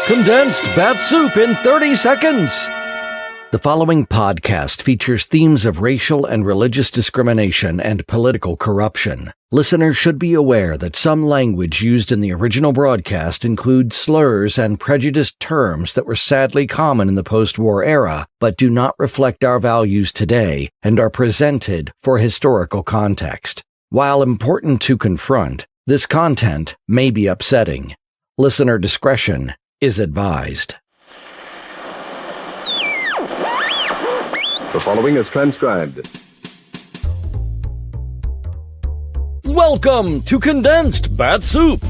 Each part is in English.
Condensed Bat-Supe in 30 seconds. The following podcast features themes of racial and religious discrimination and political corruption. Listeners should be aware that some language used in the original broadcast includes slurs and prejudiced terms that were sadly common in the post-war era, but do not reflect our values today and are presented for historical context. While important to confront, this content may be upsetting. Listener discretion is advised. The following is transcribed. Welcome to Condensed Bat-Supe.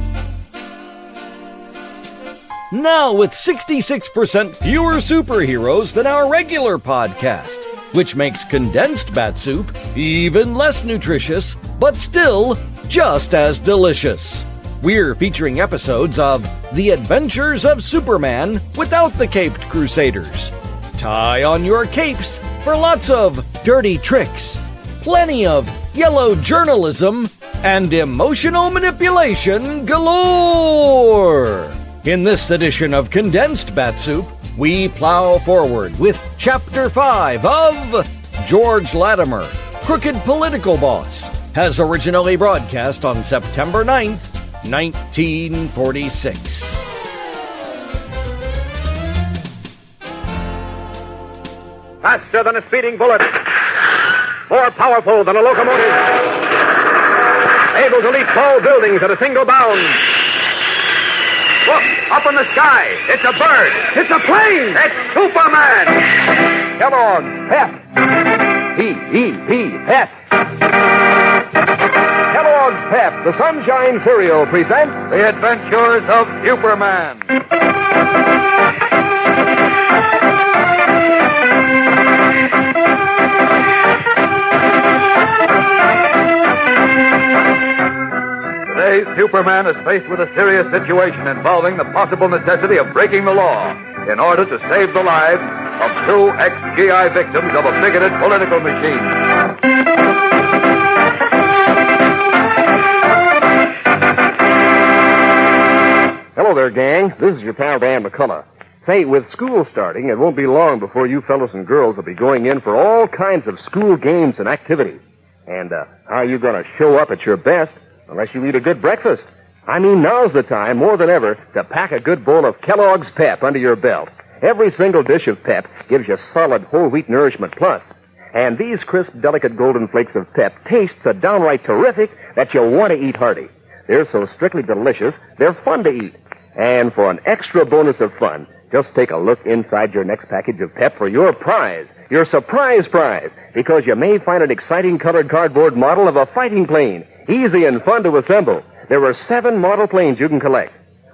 Now with 66% fewer superheroes than our regular podcast, which makes Condensed Bat-Supe even less nutritious, but still just as delicious. We're featuring episodes of The Adventures of Superman without the Caped Crusaders. Tie on your capes for lots of dirty tricks, plenty of yellow journalism, and emotional manipulation galore. In this edition of Condensed Bat-Supe, we plow forward with Chapter 5 of George Latimer, Crooked Political Boss, as originally broadcast on September 9th, 1946. Faster than a speeding bullet. More powerful than a locomotive. Able to leap tall buildings at a single bound. Look, up in the sky. It's a bird. It's a plane. It's Superman. Kellogg's Pep. Pep. Kellogg's Pep, the Sunshine Cereal, presents The Adventures of Superman. Today, Superman is faced with a serious situation involving the possible necessity of breaking the law in order to save the lives of two ex-GI victims of a bigoted political machine. Hello there, gang. This is your pal Dan McCullough. Say, with school starting, it won't be long before you fellows and girls will be going in for all kinds of school games and activities. And how are you going to show up at your best unless you eat a good breakfast? I mean, now's the time, more than ever, to pack a good bowl of Kellogg's Pep under your belt. Every single dish of Pep gives you solid whole wheat nourishment plus. And these crisp, delicate golden flakes of Pep taste so downright terrific that you want to eat hearty. They're so strictly delicious, they're fun to eat. And for an extra bonus of fun, just take a look inside your next package of Pep for your prize, your surprise prize, because you may find an exciting colored cardboard model of a fighting plane, easy and fun to assemble. There are 7 model planes you can collect.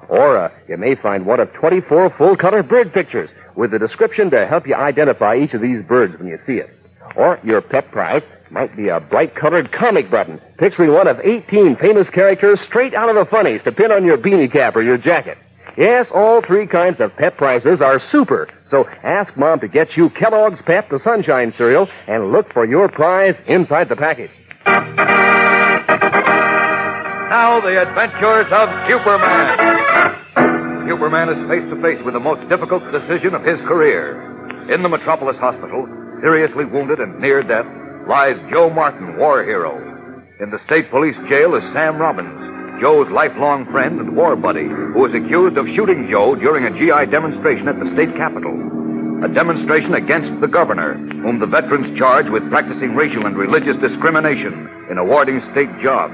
Or you may find one of 24 full-color bird pictures with a description to help you identify each of these birds when you see it. Or your Pep prize might be a bright-colored comic button picturing one of 18 famous characters straight out of the funnies to pin on your beanie cap or your jacket. Yes, all 3 kinds of Pep prizes are super. So ask Mom to get you Kellogg's Pep, the Sunshine Cereal, and look for your prize inside the package. Now, The Adventures of Superman. Superman is face to face with the most difficult decision of his career. In the Metropolis Hospital, seriously wounded and near death, lies Joe Martin, war hero. In the state police jail is Sam Robbins, Joe's lifelong friend and war buddy, who is accused of shooting Joe during a GI demonstration at the state capitol. A demonstration against the governor, whom the veterans charge with practicing racial and religious discrimination in awarding state jobs.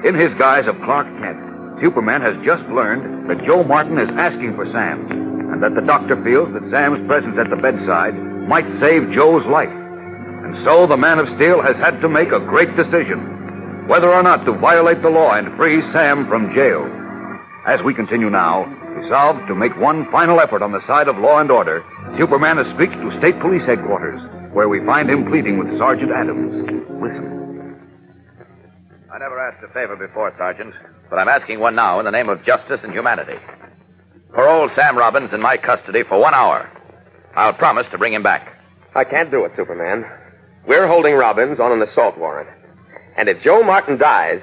In his guise of Clark Kent, Superman has just learned that Joe Martin is asking for Sam, and that the doctor feels that Sam's presence at the bedside might save Joe's life. And so the Man of Steel has had to make a great decision, whether or not to violate the law and free Sam from jail. As we continue now, resolved to make one final effort on the side of law and order, Superman speaks to State Police Headquarters, where we find him pleading with Sergeant Adams. Listen. I never asked a favor before, Sergeant, but I'm asking one now in the name of justice and humanity. Parole Sam Robbins in my custody for 1 hour. I'll promise to bring him back. I can't do it, Superman. We're holding Robbins on an assault warrant. And if Joe Martin dies,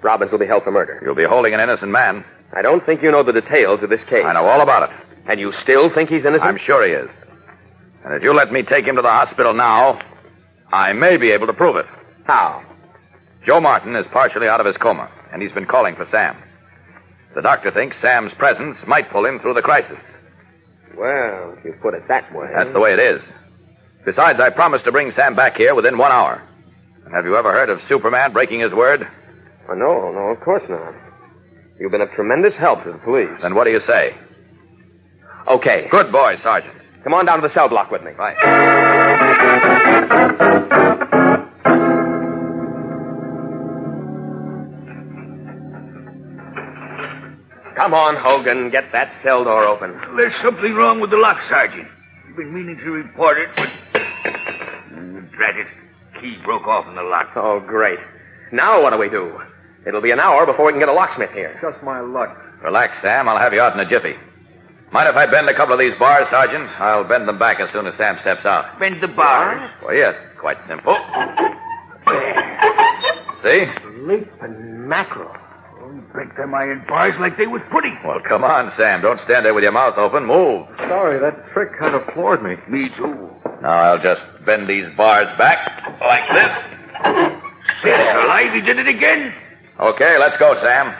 Robbins will be held for murder. You'll be holding an innocent man. I don't think you know the details of this case. I know all about it. And you still think he's innocent? I'm sure he is. And if you let me take him to the hospital now, I may be able to prove it. How? Joe Martin is partially out of his coma, and he's been calling for Sam. The doctor thinks Sam's presence might pull him through the crisis. Well, if you put it that way. That's the way it is. Besides, I promised to bring Sam back here within 1 hour. And have you ever heard of Superman breaking his word? Oh, no, of course not. You've been of tremendous help to the police. Then what do you say? Okay. Good boy, Sergeant. Come on down to the cell block with me. Right. Come on, Hogan. Get that cell door open. There's something wrong with the lock, Sergeant. I've been meaning to report it, but... drat it. Key broke off in the lock. Oh, great. Now what do we do? It'll be an hour before we can get a locksmith here. Just my luck. Relax, Sam. I'll have you out in a jiffy. Mind if I bend a couple of these bars, Sergeant? I'll bend them back as soon as Sam steps out. Bend the bars? Well, yes. Quite simple. See? Leaping mackerel. Break them iron bars like they was pudding. Well, come on, Sam. Don't stand there with your mouth open. Move. Sorry, that trick kind of floored me. Me too. Now I'll just bend these bars back like this. Sakes alive, he did it again. Okay, let's go, Sam.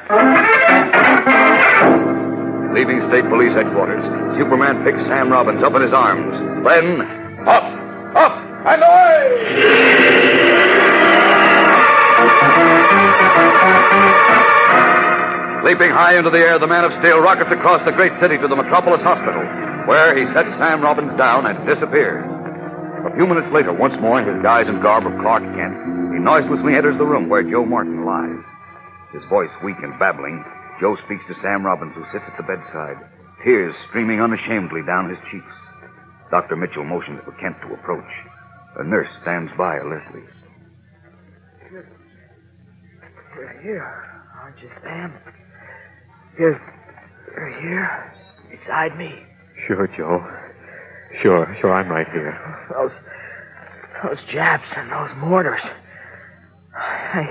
Leaving State Police Headquarters, Superman picks Sam Robbins up in his arms. Then, up, and away! Leaping high into the air, the Man of Steel rockets across the great city to the Metropolis Hospital, where he sets Sam Robbins down and disappears. A few minutes later, once more in his guise and garb of Clark Kent, he noiselessly enters the room where Joe Martin lies. His voice weak and babbling, Joe speaks to Sam Robbins, who sits at the bedside, tears streaming unashamedly down his cheeks. Dr. Mitchell motions for Kent to approach. A nurse stands by alertly. You're here, aren't you, Sam? You're here, beside me. Sure, Joe. Sure, I'm right here. Those Japs and those mortars. I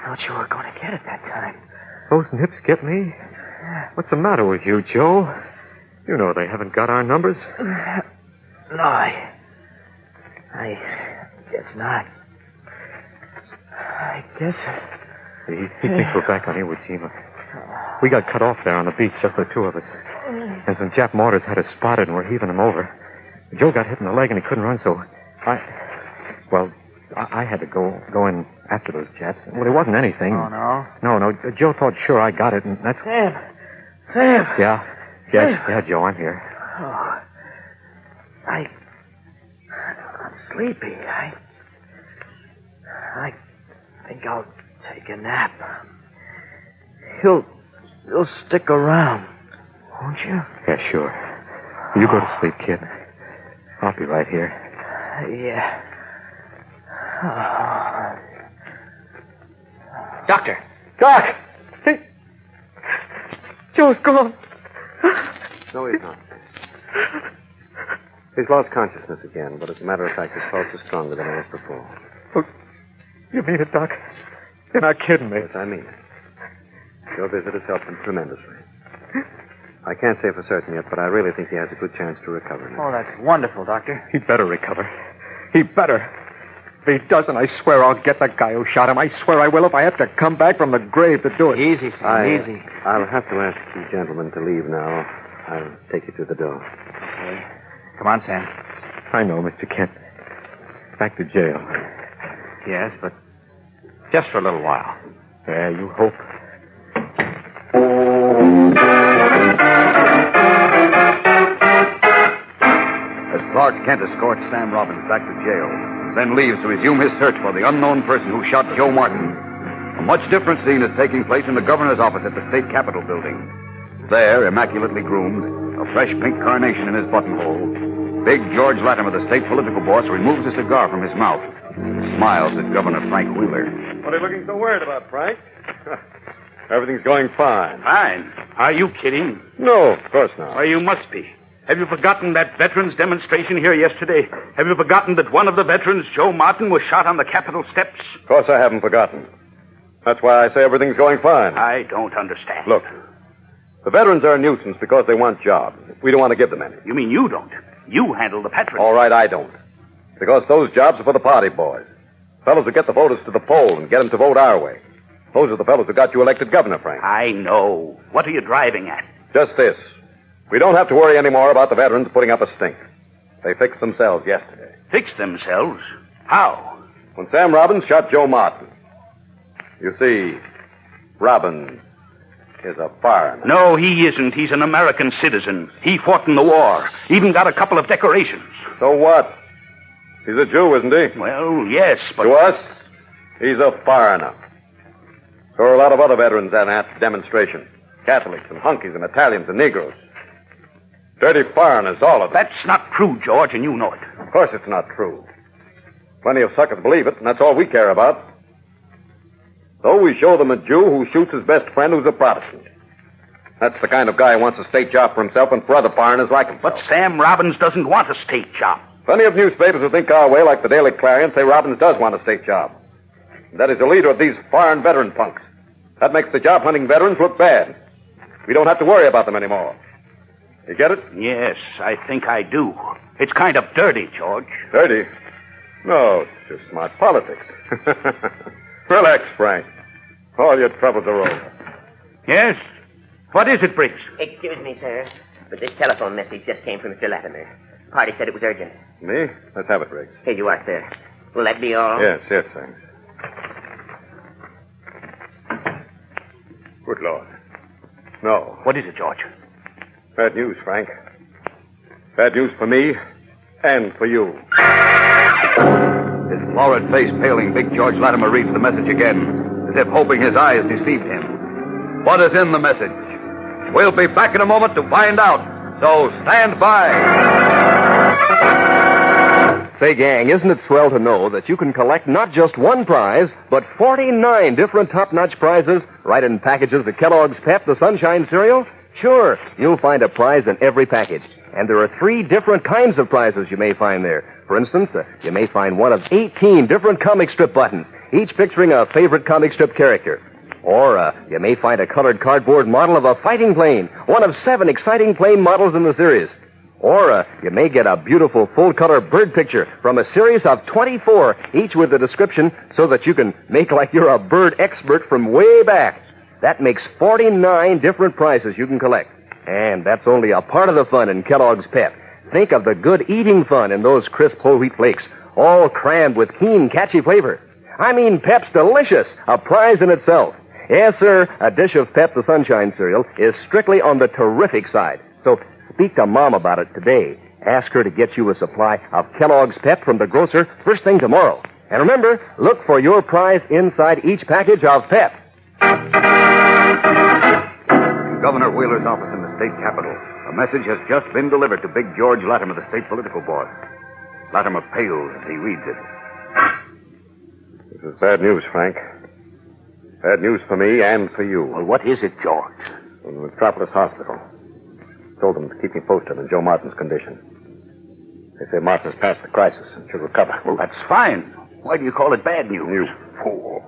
thought you were going to get it that time. Those nips get me? What's the matter with you, Joe? You know they haven't got our numbers. No, I guess not. I guess... He thinks we're back on Iwo Jima. We got cut off there on the beach, just the two of us. And some Jap mortars had us spotted and were heaving them over. Joe got hit in the leg and he couldn't run, so I had to go in after those Japs. Well, it wasn't anything. Oh, no? No. Joe thought sure I got it, and that's... Sam! Yeah, Joe, I'm here. Oh, I'm sleepy. I think I'll take a nap. You'll stick around, won't you? Yeah, sure. You go to sleep, kid. I'll be right here. Yeah. Doctor! Doc! Hey. Joe's gone. No, he's not. He's lost consciousness again, but as a matter of fact, his pulse is stronger than it was before. Oh, you mean it, Doc? You're not kidding me. Yes, I mean it. Your visit has helped him tremendously. I can't say for certain yet, but I really think he has a good chance to recover now. Oh, that's wonderful, Doctor. He better recover. He better. If he doesn't, I swear I'll get the guy who shot him. I swear I will if I have to come back from the grave to do it. Easy, Sam, easy. I'll have to ask you gentlemen to leave now. I'll take you to the door. Okay. Come on, Sam. I know, Mr. Kent. Back to jail. Yes, but just for a little while. Yeah, you hope. As Clark Kent escorts Sam Robbins back to jail, then leaves to resume his search for the unknown person who shot Joe Martin, a much different scene is taking place in the governor's office at the State Capitol building. There, immaculately groomed, a fresh pink carnation in his buttonhole, big George Latimer, the state political boss, removes a cigar from his mouth, smiles at Governor Frank Wheeler. What are you looking so worried about, Frank? Everything's going fine. Fine. Are you kidding? No, of course not. Why, you must be. Have you forgotten that veterans demonstration here yesterday? Have you forgotten that one of the veterans, Joe Martin, was shot on the Capitol steps? Of course I haven't forgotten. That's why I say everything's going fine. I don't understand. Look, The veterans are a nuisance because they want jobs. We don't want to give them any. You mean you don't? You handle the patronage. All right, I don't. Because those jobs are for the party boys. Fellows who get the voters to the poll and get them to vote our way. Those are the fellows who got you elected governor, Frank. I know. What are you driving at? Just this. We don't have to worry anymore about the veterans putting up a stink. They fixed themselves yesterday. Fixed themselves? How? When Sam Robbins shot Joe Martin. You see, Robbins is a foreigner. No, he isn't. He's an American citizen. He fought in the war. Even got a couple of decorations. So what? He's a Jew, isn't he? Well, yes, but... To us, he's a foreigner. So are a lot of other veterans at that demonstration. Catholics and hunkies and Italians and Negroes. Dirty foreigners, all of them. That's not true, George, and you know it. Of course it's not true. Plenty of suckers believe it, and that's all we care about. So we show them a Jew who shoots his best friend who's a Protestant. That's the kind of guy who wants a state job for himself and for other foreigners like himself. But Sam Robbins doesn't want a state job. Plenty of newspapers who think our way, like the Daily Clarion, say Robbins does want a state job. And that he's the leader of these foreign veteran punks. That makes the job-hunting veterans look bad. We don't have to worry about them anymore. You get it? Yes, I think I do. It's kind of dirty, George. Dirty? No, it's just smart politics. Relax, Frank. All your troubles are over. Yes? What is it, Briggs? Excuse me, sir, but this telephone message just came from Mr. Latimer. Party said it was urgent. Me? Let's have it, Briggs. Here you are, sir. Will that be all? Yes, thanks. Good Lord. No. What is it, George? Bad news, Frank. Bad news for me and for you. His florid face paling, big George Latimer reads the message again, as if hoping his eyes deceived him. What is in the message? We'll be back in a moment to find out, so stand by. Say, gang, isn't it swell to know that you can collect not just one prize, but 49 different top-notch prizes right in packages of Kellogg's Pep, the Sunshine cereal? Sure, you'll find a prize in every package. And there are 3 different kinds of prizes you may find there. For instance, you may find one of 18 different comic strip buttons, each picturing a favorite comic strip character. Or you may find a colored cardboard model of a fighting plane, one of 7 exciting plane models in the series. Or you may get a beautiful full-color bird picture from a series of 24, each with a description so that you can make like you're a bird expert from way back. That makes 49 different prizes you can collect. And that's only a part of the fun in Kellogg's Pep. Think of the good eating fun in those crisp whole wheat flakes, all crammed with keen, catchy flavor. I mean, Pep's delicious, a prize in itself. Yes, sir, a dish of Pep the Sunshine cereal is strictly on the terrific side. So speak to Mom about it today. Ask her to get you a supply of Kellogg's Pep from the grocer first thing tomorrow. And remember, look for your prize inside each package of Pep. Governor Wheeler's office in the state capitol. A message has just been delivered to big George Latimer, the state political boss. Latimer pales as he reads it. This is bad news, Frank. Bad news for me and for you. Well, what is it, George? From the Metropolis Hospital. Told them to keep me posted on Joe Martin's condition. They say Martin's past the crisis and should recover. Well, that's fine. Why do you call it bad news? You fool.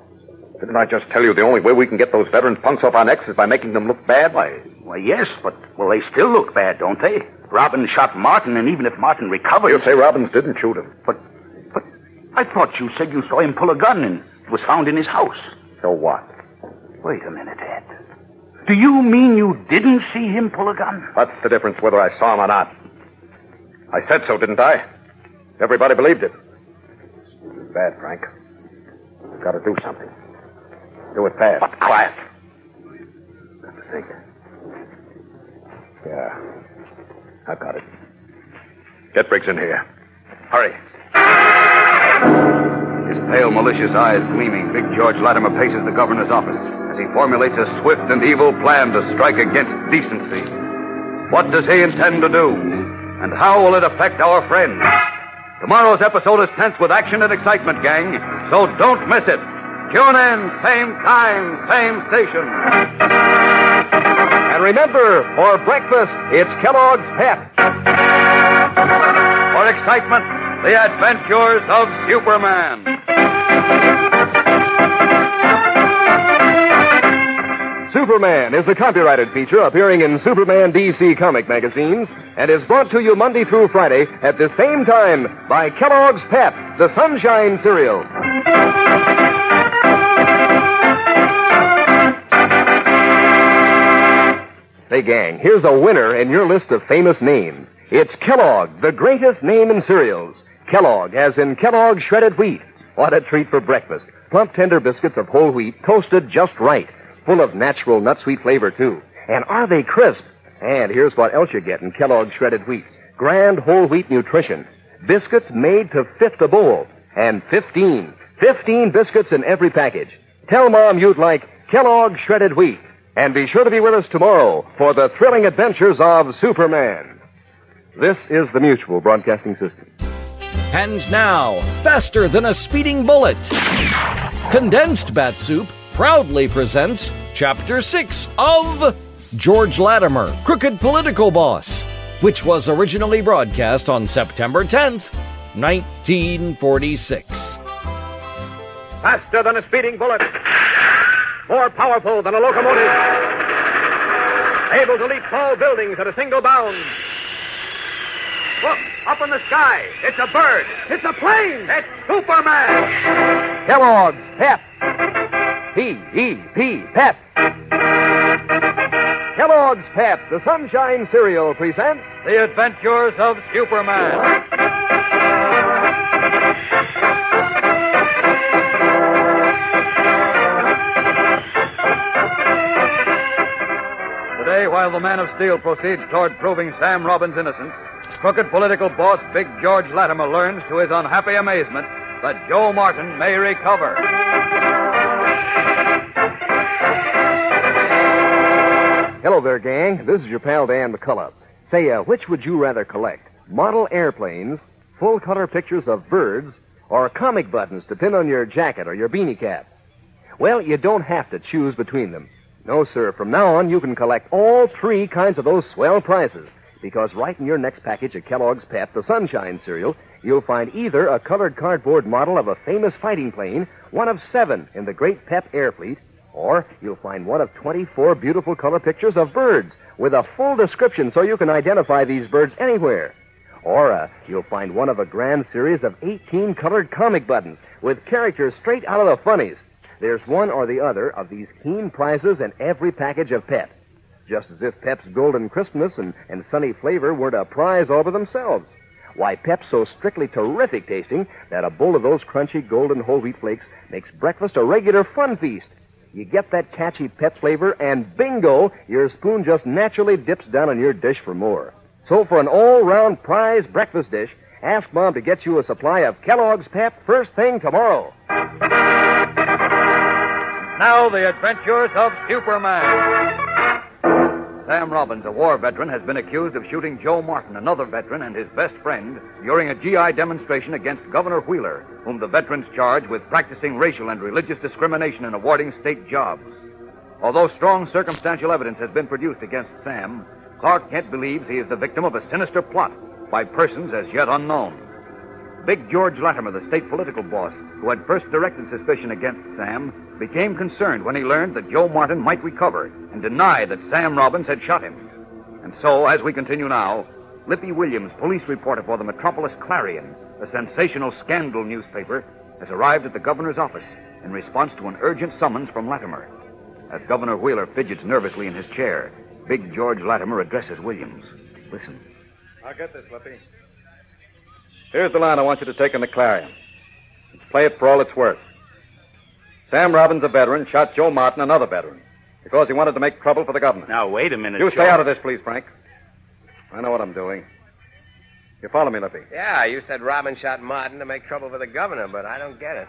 Didn't I just tell you the only way we can get those veteran punks off our necks is by making them look bad? Why, yes, but, well, they still look bad, don't they? Robbins shot Martin, and even if Martin recovers... You say Robbins didn't shoot him. But I thought you said you saw him pull a gun and it was found in his house. So what? Wait a minute, Ed. Do you mean you didn't see him pull a gun? What's the difference whether I saw him or not? I said so, didn't I? Everybody believed it. It's bad, Frank. We've got to do something. Do it fast. But quiet. Got to think. Yeah. I've got it. Get Briggs in here. Hurry. His pale, malicious eyes gleaming, big George Latimer paces the governor's office as he formulates a swift and evil plan to strike against decency. What does he intend to do? And how will it affect our friends? Tomorrow's episode is tense with action and excitement, gang, so don't miss it. Tune in, same time, same station. And remember, for breakfast, it's Kellogg's Pep. For excitement, the adventures of Superman. Superman is a copyrighted feature appearing in Superman DC comic magazines and is brought to you Monday through Friday at the same time by Kellogg's Pep, the Sunshine Cereal. Hey, gang, here's a winner in your list of famous names. It's Kellogg, the greatest name in cereals. Kellogg, as in Kellogg's shredded wheat. What a treat for breakfast. Plump, tender biscuits of whole wheat, toasted just right. Full of natural nut-sweet flavor, too. And are they crisp? And here's what else you get in Kellogg's shredded wheat. Grand whole wheat nutrition. Biscuits made to fit the bowl. And 15 biscuits in every package. Tell Mom you'd like Kellogg's shredded wheat. And be sure to be with us tomorrow for the thrilling adventures of Superman. This is the Mutual Broadcasting System. And now, faster than a speeding bullet, Condensed Bat-Supe proudly presents Chapter 6 of George Latimer, Crooked Political Boss, which was originally broadcast on September 10th, 1946. Faster than a speeding bullet. More powerful than a locomotive. Able to leap tall buildings at a single bound. Look, up in the sky. It's a bird. It's a plane. It's Superman. Kellogg's Pep. P-E-P, Pep. Kellogg's Pep, the Sunshine Cereal, presents The Adventures of Superman. Today, while the Man of Steel proceeds toward proving Sam Robbins' innocence, crooked political boss Big George Latimer learns to his unhappy amazement that Joe Martin may recover. Hello there, gang. This is your pal Dan McCullough. Say, which would you rather collect? Model airplanes, full-color pictures of birds, or comic buttons to pin on your jacket or your beanie cap? Well, you don't have to choose between them. No, sir. From now on, you can collect all three kinds of those swell prizes. Because right in your next package of Kellogg's Pep, the Sunshine Cereal, you'll find either a colored cardboard model of a famous fighting plane, one of 7 in the great Pep Air Fleet, or you'll find one of 24 beautiful color pictures of birds with a full description so you can identify these birds anywhere. Or you'll find one of a grand series of 18 colored comic buttons with characters straight out of the funnies. There's one or the other of these keen prizes in every package of Pep. Just as if Pep's golden crispness and sunny flavor weren't a prize all by themselves. Why, Pep's so strictly terrific tasting that a bowl of those crunchy golden whole wheat flakes makes breakfast a regular fun feast. You get that catchy Pep flavor, and bingo, your spoon just naturally dips down on your dish for more. So for an all-round prize breakfast dish, ask Mom to get you a supply of Kellogg's Pep first thing tomorrow. Now, the adventures of Superman. Sam Robbins, a war veteran, has been accused of shooting Joe Martin, another veteran and his best friend, during a GI demonstration against Governor Wheeler, whom the veterans charge with practicing racial and religious discrimination in awarding state jobs. Although strong circumstantial evidence has been produced against Sam, Clark Kent believes he is the victim of a sinister plot by persons as yet unknown. Big George Latimer, the state political boss, who had first directed suspicion against Sam, became concerned when he learned that Joe Martin might recover and deny that Sam Robbins had shot him. And so, as we continue now, Lippy Williams, police reporter for the Metropolis Clarion, a sensational scandal newspaper, has arrived at the governor's office in response to an urgent summons from Latimer. As Governor Wheeler fidgets nervously in his chair, Big George Latimer addresses Williams. Listen. I'll get this, Lippy. Here's the line I want you to take in the Clarion. Let's play it for all it's worth. Sam Robbins, a veteran, shot Joe Martin, another veteran, because he wanted to make trouble for the governor. Now, wait a minute, You Joe. stay out of this, please, Frank. I know what I'm doing. You follow me, Lippy? Yeah, you said Robbins shot Martin to make trouble for the governor, but I don't get it.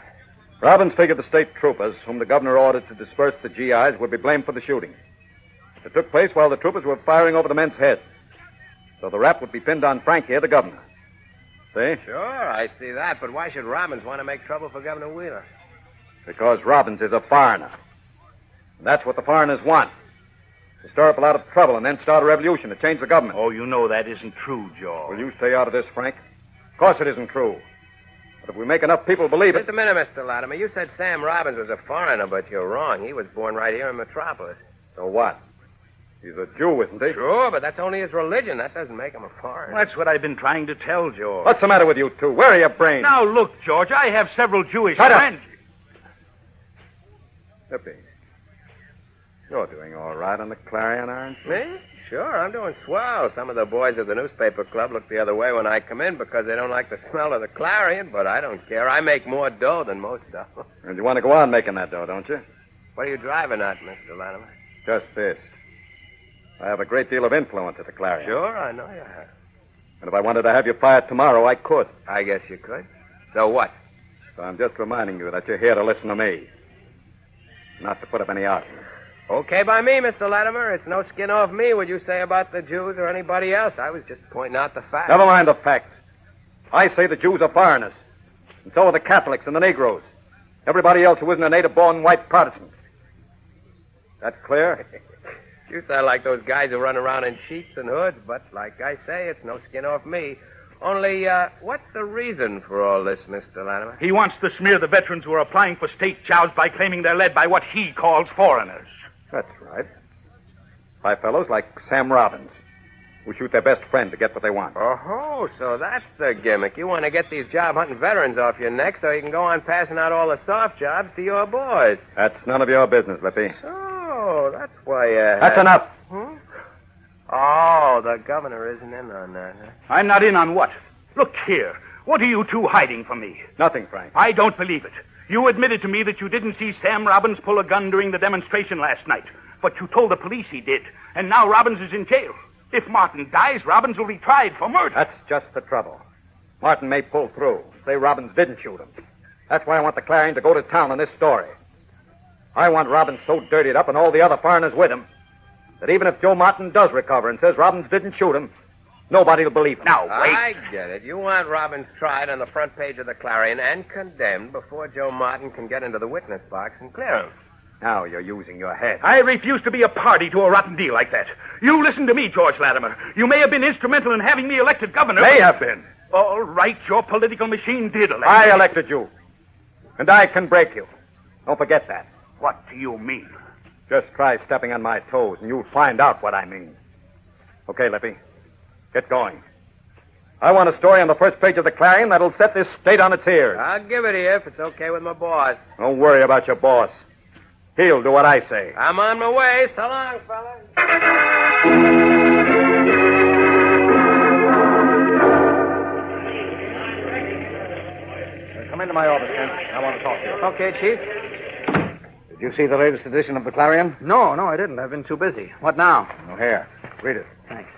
Robbins figured the state troopers, whom the governor ordered to disperse the GIs, would be blamed for the shooting. It took place while the troopers were firing over the men's heads. So the rap would be pinned on Frank here, the governor. See? Sure, I see that, but why should Robbins want to make trouble for Governor Wheeler? Because Robbins is a foreigner. And that's what the foreigners want. To stir up a lot of trouble and then start a revolution to change the government. Oh, you know that isn't true, Joe. Will you stay out of this, Frank? Of course it isn't true. But if we make enough people believe it... Just a minute, Mr. Latimer. You said Sam Robbins was a foreigner, but you're wrong. He was born right here in Metropolis. So what? He's a Jew, isn't he? Sure, but that's only his religion. That doesn't make him a foreigner. That's what I've been trying to tell George. What's the matter with you two? Where are your brains? Now, look, George, I have several Jewish Shut up. friends. Lippy, you're doing all right on the Clarion, aren't you? Me? Sure, I'm doing swell. Some of the boys at the newspaper club look the other way when I come in because they don't like the smell of the Clarion, but I don't care. I make more dough than most of them. And you want to go on making that dough, don't you? What are you driving at, Mr. Latimer? Just this. I have a great deal of influence at the Clarion. Sure, I know you have. And if I wanted to have you fired tomorrow, I could. I guess you could. So what? So I'm just reminding you that you're here to listen to me. Not to put up any argument. Okay by me, Mr. Latimer. It's no skin off me what you say about the Jews or anybody else. I was just pointing out the facts. Never mind the facts. I say the Jews are foreigners. And so are the Catholics and the Negroes. Everybody else who isn't a native-born white Protestant. That clear? You sound like those guys who run around in sheets and hoods, but like I say, it's no skin off me. Only, what's the reason for all this, Mr. Latimer? He wants to smear the veterans who are applying for state jobs by claiming they're led by what he calls foreigners. That's right. By fellows like Sam Robbins, who shoot their best friend to get what they want. Oh, so that's the gimmick. You want to get these job-hunting veterans off your neck so you can go on passing out all the soft jobs to your boys. That's none of your business, Lippy. Oh, that's why, That's enough. Hmm? Oh, the governor isn't in on that, huh? I'm not in on what? Look here. What are you two hiding from me? Nothing, Frank. I don't believe it. You admitted to me that you didn't see Sam Robbins pull a gun during the demonstration last night. But you told the police he did. And now Robbins is in jail. If Martin dies, Robbins will be tried for murder. That's just the trouble. Martin may pull through, say Robbins didn't shoot him. That's why I want the Clarion to go to town on this story. I want Robbins so dirtied up and all the other foreigners with him that even if Joe Martin does recover and says Robbins didn't shoot him, nobody will believe him. Now, wait. I get it. You want Robbins tried on the front page of the Clarion and condemned before Joe Martin can get into the witness box and clear him. Now you're using your head. I refuse to be a party to a rotten deal like that. You listen to me, George Latimer. You may have been instrumental in having me elected governor. May have been. All right, your political machine did elect I me. elected you. And I can break you. Don't forget that. What do you mean? Just try stepping on my toes, and you'll find out what I mean. Okay, Lippy. Get going. I want a story on the first page of the Clarion that'll set this state on its ears. I'll give it to you if it's okay with my boss. Don't worry about your boss. He'll do what I say. I'm on my way. So long, fellas. Come into my office, Kent. I want to talk to you. Okay, Chief. Did you see the latest edition of the Clarion? No, I didn't. I've been too busy. What now? No, here. Read it. Thanks.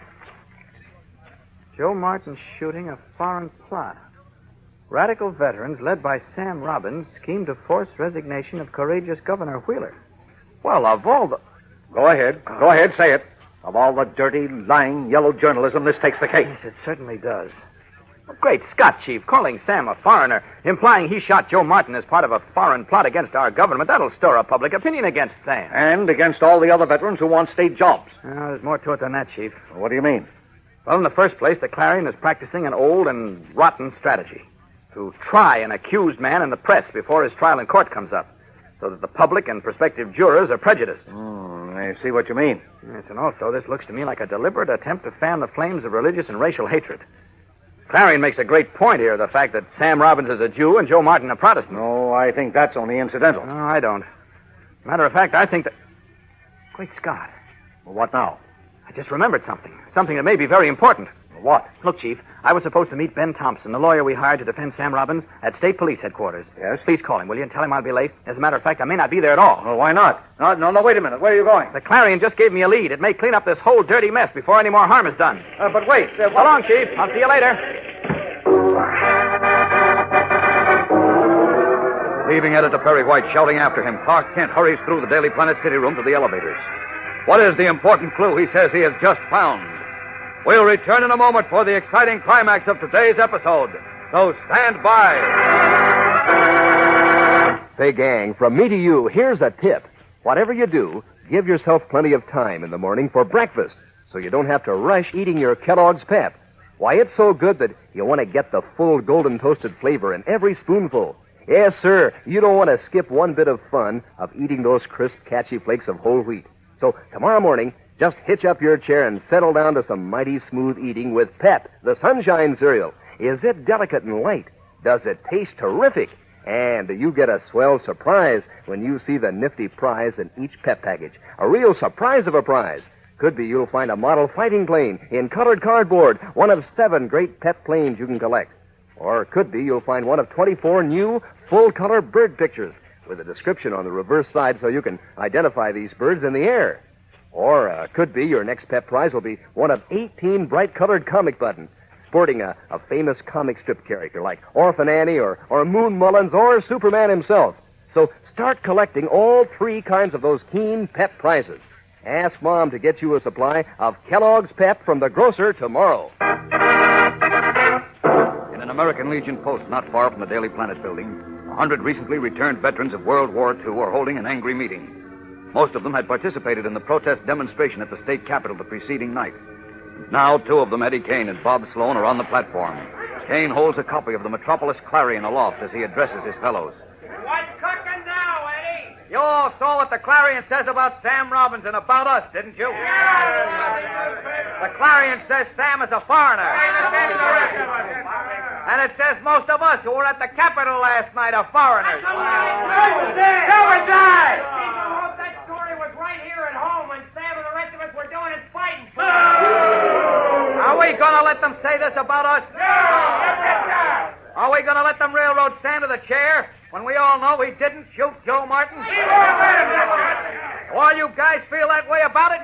Joe Martin shooting a foreign plot. Radical veterans led by Sam Robbins scheme to force resignation of courageous Governor Wheeler. Well, of all the... Go ahead. Go ahead. Say it. Of all the dirty, lying, yellow journalism, this takes the cake. Yes, it certainly does. Well, great Scott, Chief. Calling Sam a foreigner, implying he shot Joe Martin as part of a foreign plot against our government, that'll stir up public opinion against Sam. And against all the other veterans who want state jobs. There's more to it than that, Chief. What do you mean? Well, in the first place, the Clarion is practicing an old and rotten strategy. To try an accused man in the press before his trial in court comes up, so that the public and prospective jurors are prejudiced. I see what you mean. Yes, and also, this looks to me like a deliberate attempt to fan the flames of religious and racial hatred. Clarion makes a great point here, the fact that Sam Robbins is a Jew and Joe Martin a Protestant. No, I think that's only incidental. No, I don't. Matter of fact, I think that... Great Scott. Well, what now? I just remembered something. Something that may be very important. What? Look, Chief, I was supposed to meet Ben Thompson, the lawyer we hired to defend Sam Robbins, at State Police Headquarters. Yes? Please call him, will you, and tell him I'll be late. As a matter of fact, I may not be there at all. Well, why not? No, wait a minute. Where are you going? The Clarion just gave me a lead. It may clean up this whole dirty mess before any more harm is done. But wait. So long, Chief. I'll see you later. Leaving Editor Perry White shouting after him, Clark Kent hurries through the Daily Planet city room to the elevators. What is the important clue he says he has just found? We'll return in a moment for the exciting climax of today's episode. So stand by. Hey, gang, from me to you, here's a tip. Whatever you do, give yourself plenty of time in the morning for breakfast so you don't have to rush eating your Kellogg's Pep. Why, it's so good that you want to get the full golden toasted flavor in every spoonful. Yes, sir, you don't want to skip one bit of fun of eating those crisp, catchy flakes of whole wheat. So tomorrow morning, just hitch up your chair and settle down to some mighty smooth eating with Pep, the Sunshine cereal. Is it delicate and light? Does it taste terrific? And you get a swell surprise when you see the nifty prize in each Pep package. A real surprise of a prize. Could be you'll find a model fighting plane in colored cardboard, one of 7 great Pep planes you can collect. Or it could be you'll find one of 24 new full-color bird pictures with a description on the reverse side so you can identify these birds in the air. Or could be your next Pep prize will be one of 18 bright-colored comic buttons sporting a famous comic strip character like Orphan Annie or Moon Mullins or Superman himself. So start collecting all 3 kinds of those keen Pep prizes. Ask Mom to get you a supply of Kellogg's Pep from the grocer tomorrow. In an American Legion post not far from the Daily Planet building, 100 recently returned veterans of World War II are holding an angry meeting. Most of them had participated in the protest demonstration at the state capitol the preceding night. Now 2 of them, Eddie Kane and Bob Sloan, are on the platform. Kane holds a copy of the Metropolis Clarion aloft as he addresses his fellows. What's cooking now, Eddie? You all saw what the Clarion says about Sam Robbins and about us, didn't you? The Clarion says Sam is a foreigner. And it says most of us who were at the Capitol last night are foreigners. Suicide! I hope that story was right here at home when Sam and the rest of us were doing his fighting. Are we going to let them say this about us? Are we going to let them railroad Sam to the chair when we all know he didn't shoot Joe Martin? All you guys feel that way about it?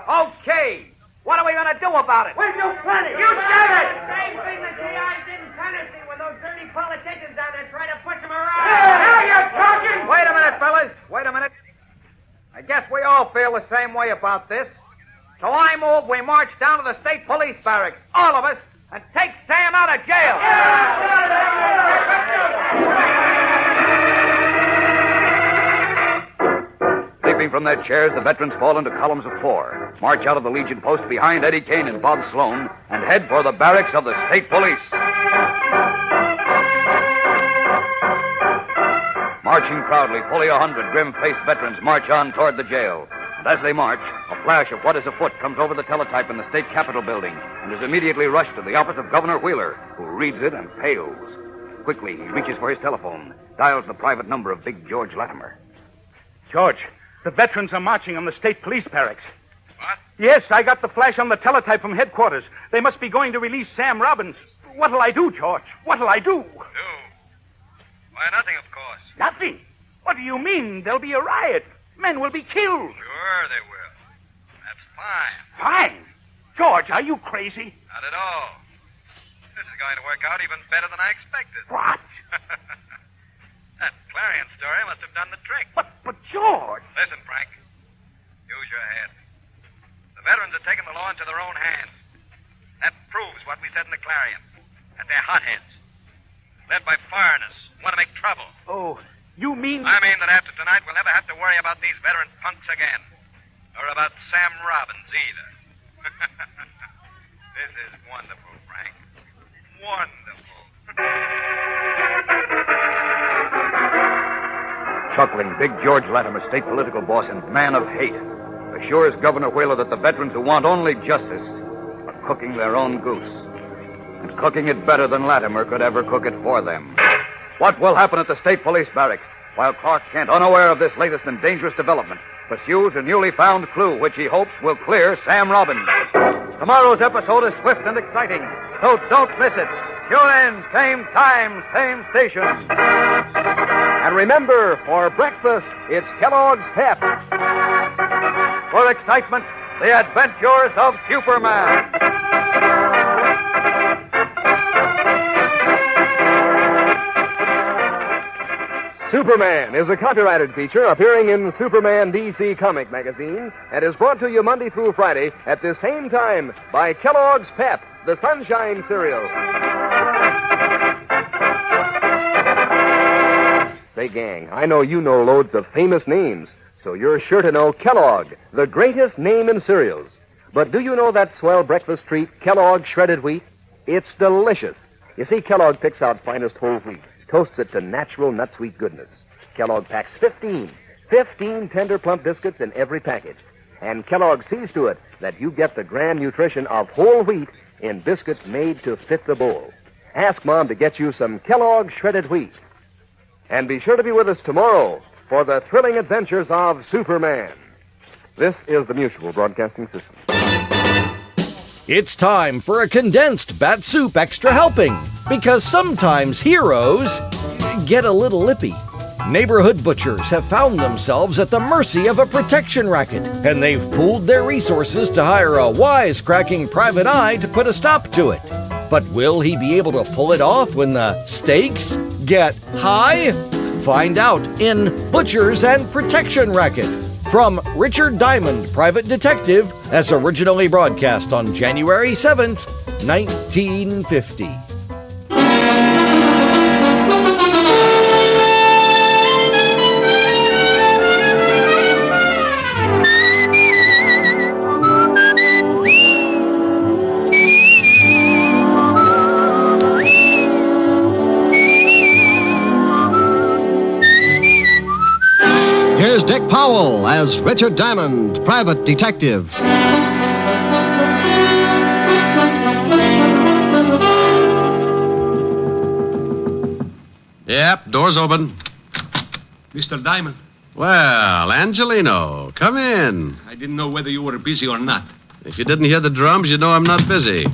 Okay. What are we going to do about it? We'll do plenty. You said it! Same thing the GIs did in Tennessee when those dirty politicians down there tried to push them around. Now you're talking! Wait a minute, fellas. Wait a minute. I guess we all feel the same way about this. So I move we march down to the state police barracks, all of us, and take Sam out of jail. Leaping from their chairs, the veterans fall into columns of 4, march out of the Legion post behind Eddie Kane and Bob Sloan, and head for the barracks of the state police. Marching proudly, fully 100 grim-faced veterans march on toward the jail. And as they march, a flash of what is afoot comes over the teletype in the state capitol building and is immediately rushed to the office of Governor Wheeler, who reads it and pales. Quickly, he reaches for his telephone, dials the private number of big George Latimer. George, the veterans are marching on the state police barracks. What? Yes, I got the flash on the teletype from headquarters. They must be going to release Sam Robbins. What'll I do, George? What'll I do? Do? Why, nothing, of course. Nothing? What do you mean? There'll be a riot. Men will be killed. Sure they will. That's fine. Fine? George, are you crazy? Not at all. This is going to work out even better than I expected. What? That Clarion story must have done the trick. But George... Listen, Frank. Use your head. The veterans are taking the law into their own hands. That proves what we said in the Clarion. That they're hotheads. Led by foreigners who want to make trouble. Oh, you mean... I mean that after tonight we'll never have to worry about these veteran punks again. Or about Sam Robbins either. This is wonderful, Frank. Wonderful. Chuckling, big George Latimer, state political boss and man of hate, assures Governor Wheeler that the veterans who want only justice are cooking their own goose. And cooking it better than Latimer could ever cook it for them. What will happen at the state police barracks while Clark Kent, unaware of this latest and dangerous development, pursues a newly found clue which he hopes will clear Sam Robbins? Tomorrow's episode is swift and exciting, so don't miss it. Tune in, same time, same station. And remember, for breakfast, it's Kellogg's Pep. For excitement, the adventures of Superman. Superman is a copyrighted feature appearing in Superman DC Comic Magazine and is brought to you Monday through Friday at the same time by Kellogg's Pep, the Sunshine Cereal. Say, gang, I know you know loads of famous names, so you're sure to know Kellogg, the greatest name in cereals. But do you know that swell breakfast treat, Kellogg Shredded Wheat? It's delicious. You see, Kellogg picks out finest whole wheat, toasts it to natural nut-sweet goodness. Kellogg packs 15, 15 tender plump biscuits in every package. And Kellogg sees to it that you get the grand nutrition of whole wheat in biscuits made to fit the bowl. Ask Mom to get you some Kellogg shredded wheat. And be sure to be with us tomorrow for the thrilling adventures of Superman. This is the Mutual Broadcasting System. It's time for a Condensed Bat-Supe Extra Helping, because sometimes heroes get a little lippy. Neighborhood butchers have found themselves at the mercy of a protection racket, and they've pooled their resources to hire a wisecracking private eye to put a stop to it. But will he be able to pull it off when the stakes get high? Find out in Butchers and Protection Racket from Richard Diamond, Private Detective, as originally broadcast on January 7th, 1950. Here's Dick Powell as Richard Diamond, Private Detective. Yep, door's open. Mr. Diamond. Well, Angelino, come in. I didn't know whether you were busy or not. If you didn't hear the drums, you know I'm not busy.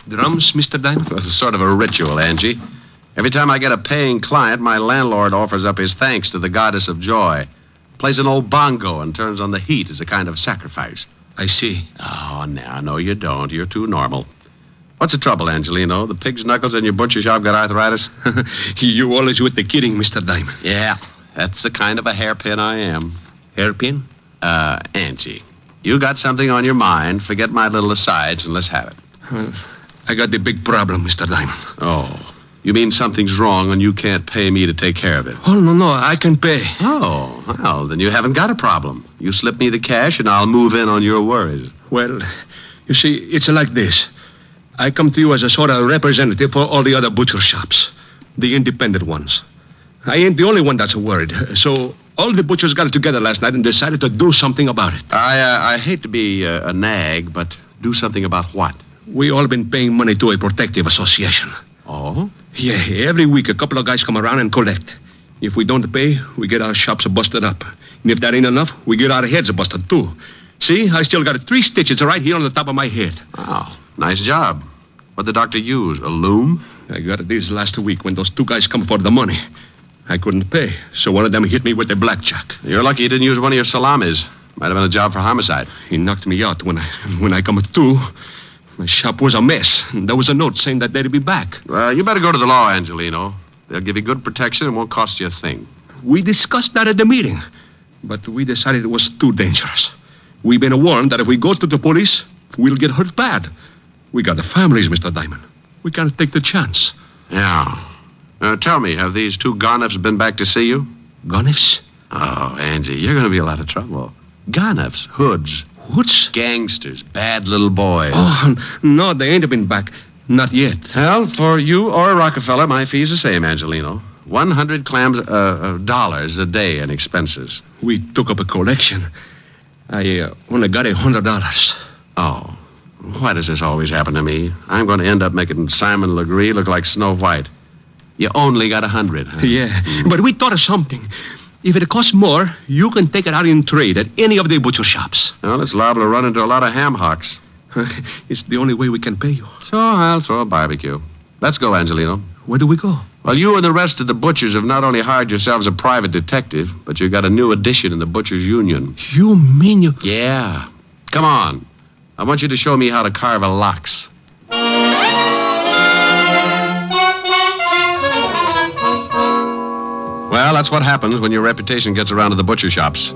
Drums, Mr. Diamond? Well, it's sort of a ritual, Angie. Every time I get a paying client, my landlord offers up his thanks to the goddess of joy. Plays an old bongo and turns on the heat as a kind of sacrifice. I see. Oh, no, you don't. You're too normal. What's the trouble, Angelino? The pig's knuckles in your butcher shop got arthritis? You always with the kidding, Mr. Diamond. Yeah, that's the kind of a hairpin I am. Hairpin? Angie, you got something on your mind. Forget my little asides and let's have it. I got the big problem, Mr. Diamond. Oh, you mean something's wrong and you can't pay me to take care of it? Oh, no, I can pay. Oh, well, then you haven't got a problem. You slip me the cash and I'll move in on your worries. Well, you see, it's like this. I come to you as a sort of representative for all the other butcher shops, the independent ones. I ain't the only one that's worried. So all the butchers got together last night and decided to do something about it. I hate to be a nag, but do something about what? We all been paying money to a protective association. Oh? Yeah, every week a couple of guys come around and collect. If we don't pay, we get our shops busted up. And if that ain't enough, we get our heads busted too. See, I still got 3 stitches right here on the top of my head. Wow, nice job. What'd the doctor use, a loom? I got this last week when those 2 guys come for the money. I couldn't pay, so one of them hit me with a blackjack. You're lucky you didn't use one of your salamis. Might have been a job for homicide. He knocked me out when I come to. My shop was a mess. There was a note saying that they'd be back. Well, you better go to the law, Angelino. They'll give you good protection and won't cost you a thing. We discussed that at the meeting, but we decided it was too dangerous. We've been warned that if we go to the police, we'll get hurt bad. We got the families, Mr. Diamond. We can't take the chance. Yeah. Tell me, have these 2 Garniffs been back to see you? Garniffs? Oh, Angie, you're going to be a lot of trouble. Garniffs, hoods. Hoods? Gangsters, bad little boys. Oh, no, they ain't been back. Not yet. Well, for you or a Rockefeller, my fee's the same, Angelino. $100 a day in expenses. We took up a collection. I only got $100. Oh. Why does this always happen to me? I'm going to end up making Simon Legree look like Snow White. You only got 100, huh? Yeah, but we thought of something. If it costs more, you can take it out in trade at any of the butcher shops. Well, it's liable to run into a lot of ham hocks. It's the only way we can pay you. So I'll throw a barbecue. Let's go, Angelino. Where do we go? Well, you and the rest of the butchers have not only hired yourselves a private detective, but you've got a new addition in the Butchers' Union. You mean you... Yeah. Come on. I want you to show me how to carve a lox. Well, that's what happens when your reputation gets around to the butcher shops.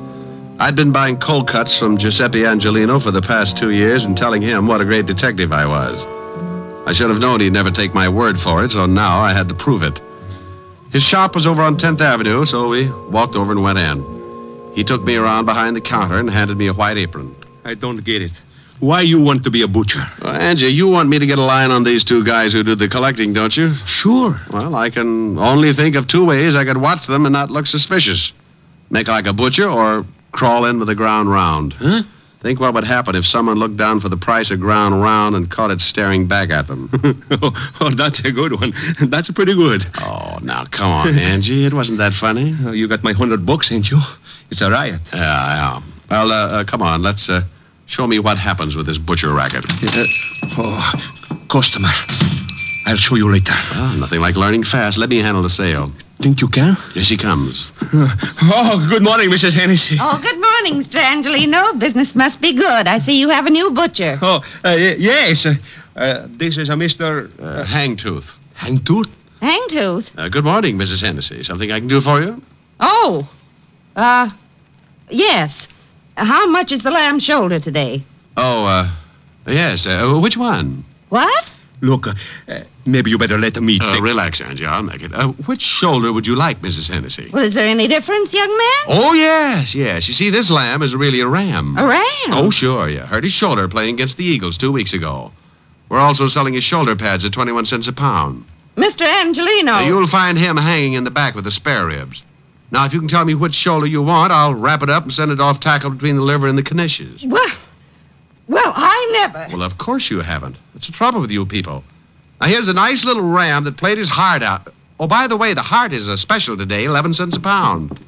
I'd been buying cold cuts from Giuseppe Angelino for the past 2 years and telling him what a great detective I was. I should have known he'd never take my word for it, so now I had to prove it. His shop was over on 10th Avenue, so we walked over and went in. He took me around behind the counter and handed me a white apron. I don't get it. Why you want to be a butcher? Well, Angie, you want me to get a line on these 2 guys who do the collecting, don't you? Sure. Well, I can only think of 2 ways I could watch them and not look suspicious. Make like a butcher or crawl in with the ground round? Huh? Think what would happen if someone looked down for the price of ground round and caught it staring back at them. Oh, that's a good one. That's pretty good. Oh, now, come on, Angie. It wasn't that funny. You got my $100, ain't you? It's a riot. Yeah. Well, come on. Let's show me what happens with this butcher racket. Customer. I'll show you later. Oh, nothing like learning fast. Let me handle the sale. Think you can? Here she comes. Good morning, Mrs. Hennessy. Oh, good morning, Mr. Angelino. Business must be good. I see you have a new butcher. Yes. This is a Mr. Hangtooth. Hangtooth? Hangtooth? Good morning, Mrs. Hennessy. Something I can do for you? Oh. Yes. How much is the lamb shoulder today? Yes. Which one? What? Look, maybe you better let me take... Relax, Angie. I'll make it. Which shoulder would you like, Mrs. Hennessy? Well, is there any difference, young man? Oh, yes. You see, this lamb is really a ram. A ram? Oh, sure. You hurt his shoulder playing against the Eagles 2 weeks ago. We're also selling his shoulder pads at 21 cents a pound. Mr. Angelino. You'll find him hanging in the back with the spare ribs. Now, if you can tell me which shoulder you want, I'll wrap it up and send it off tackled between the liver and the knishes. Well, I never... Well, of course you haven't. That's the trouble with you people. Now, here's a nice little ram that played his heart out. Oh, by the way, the heart is a special today, 11 cents a pound.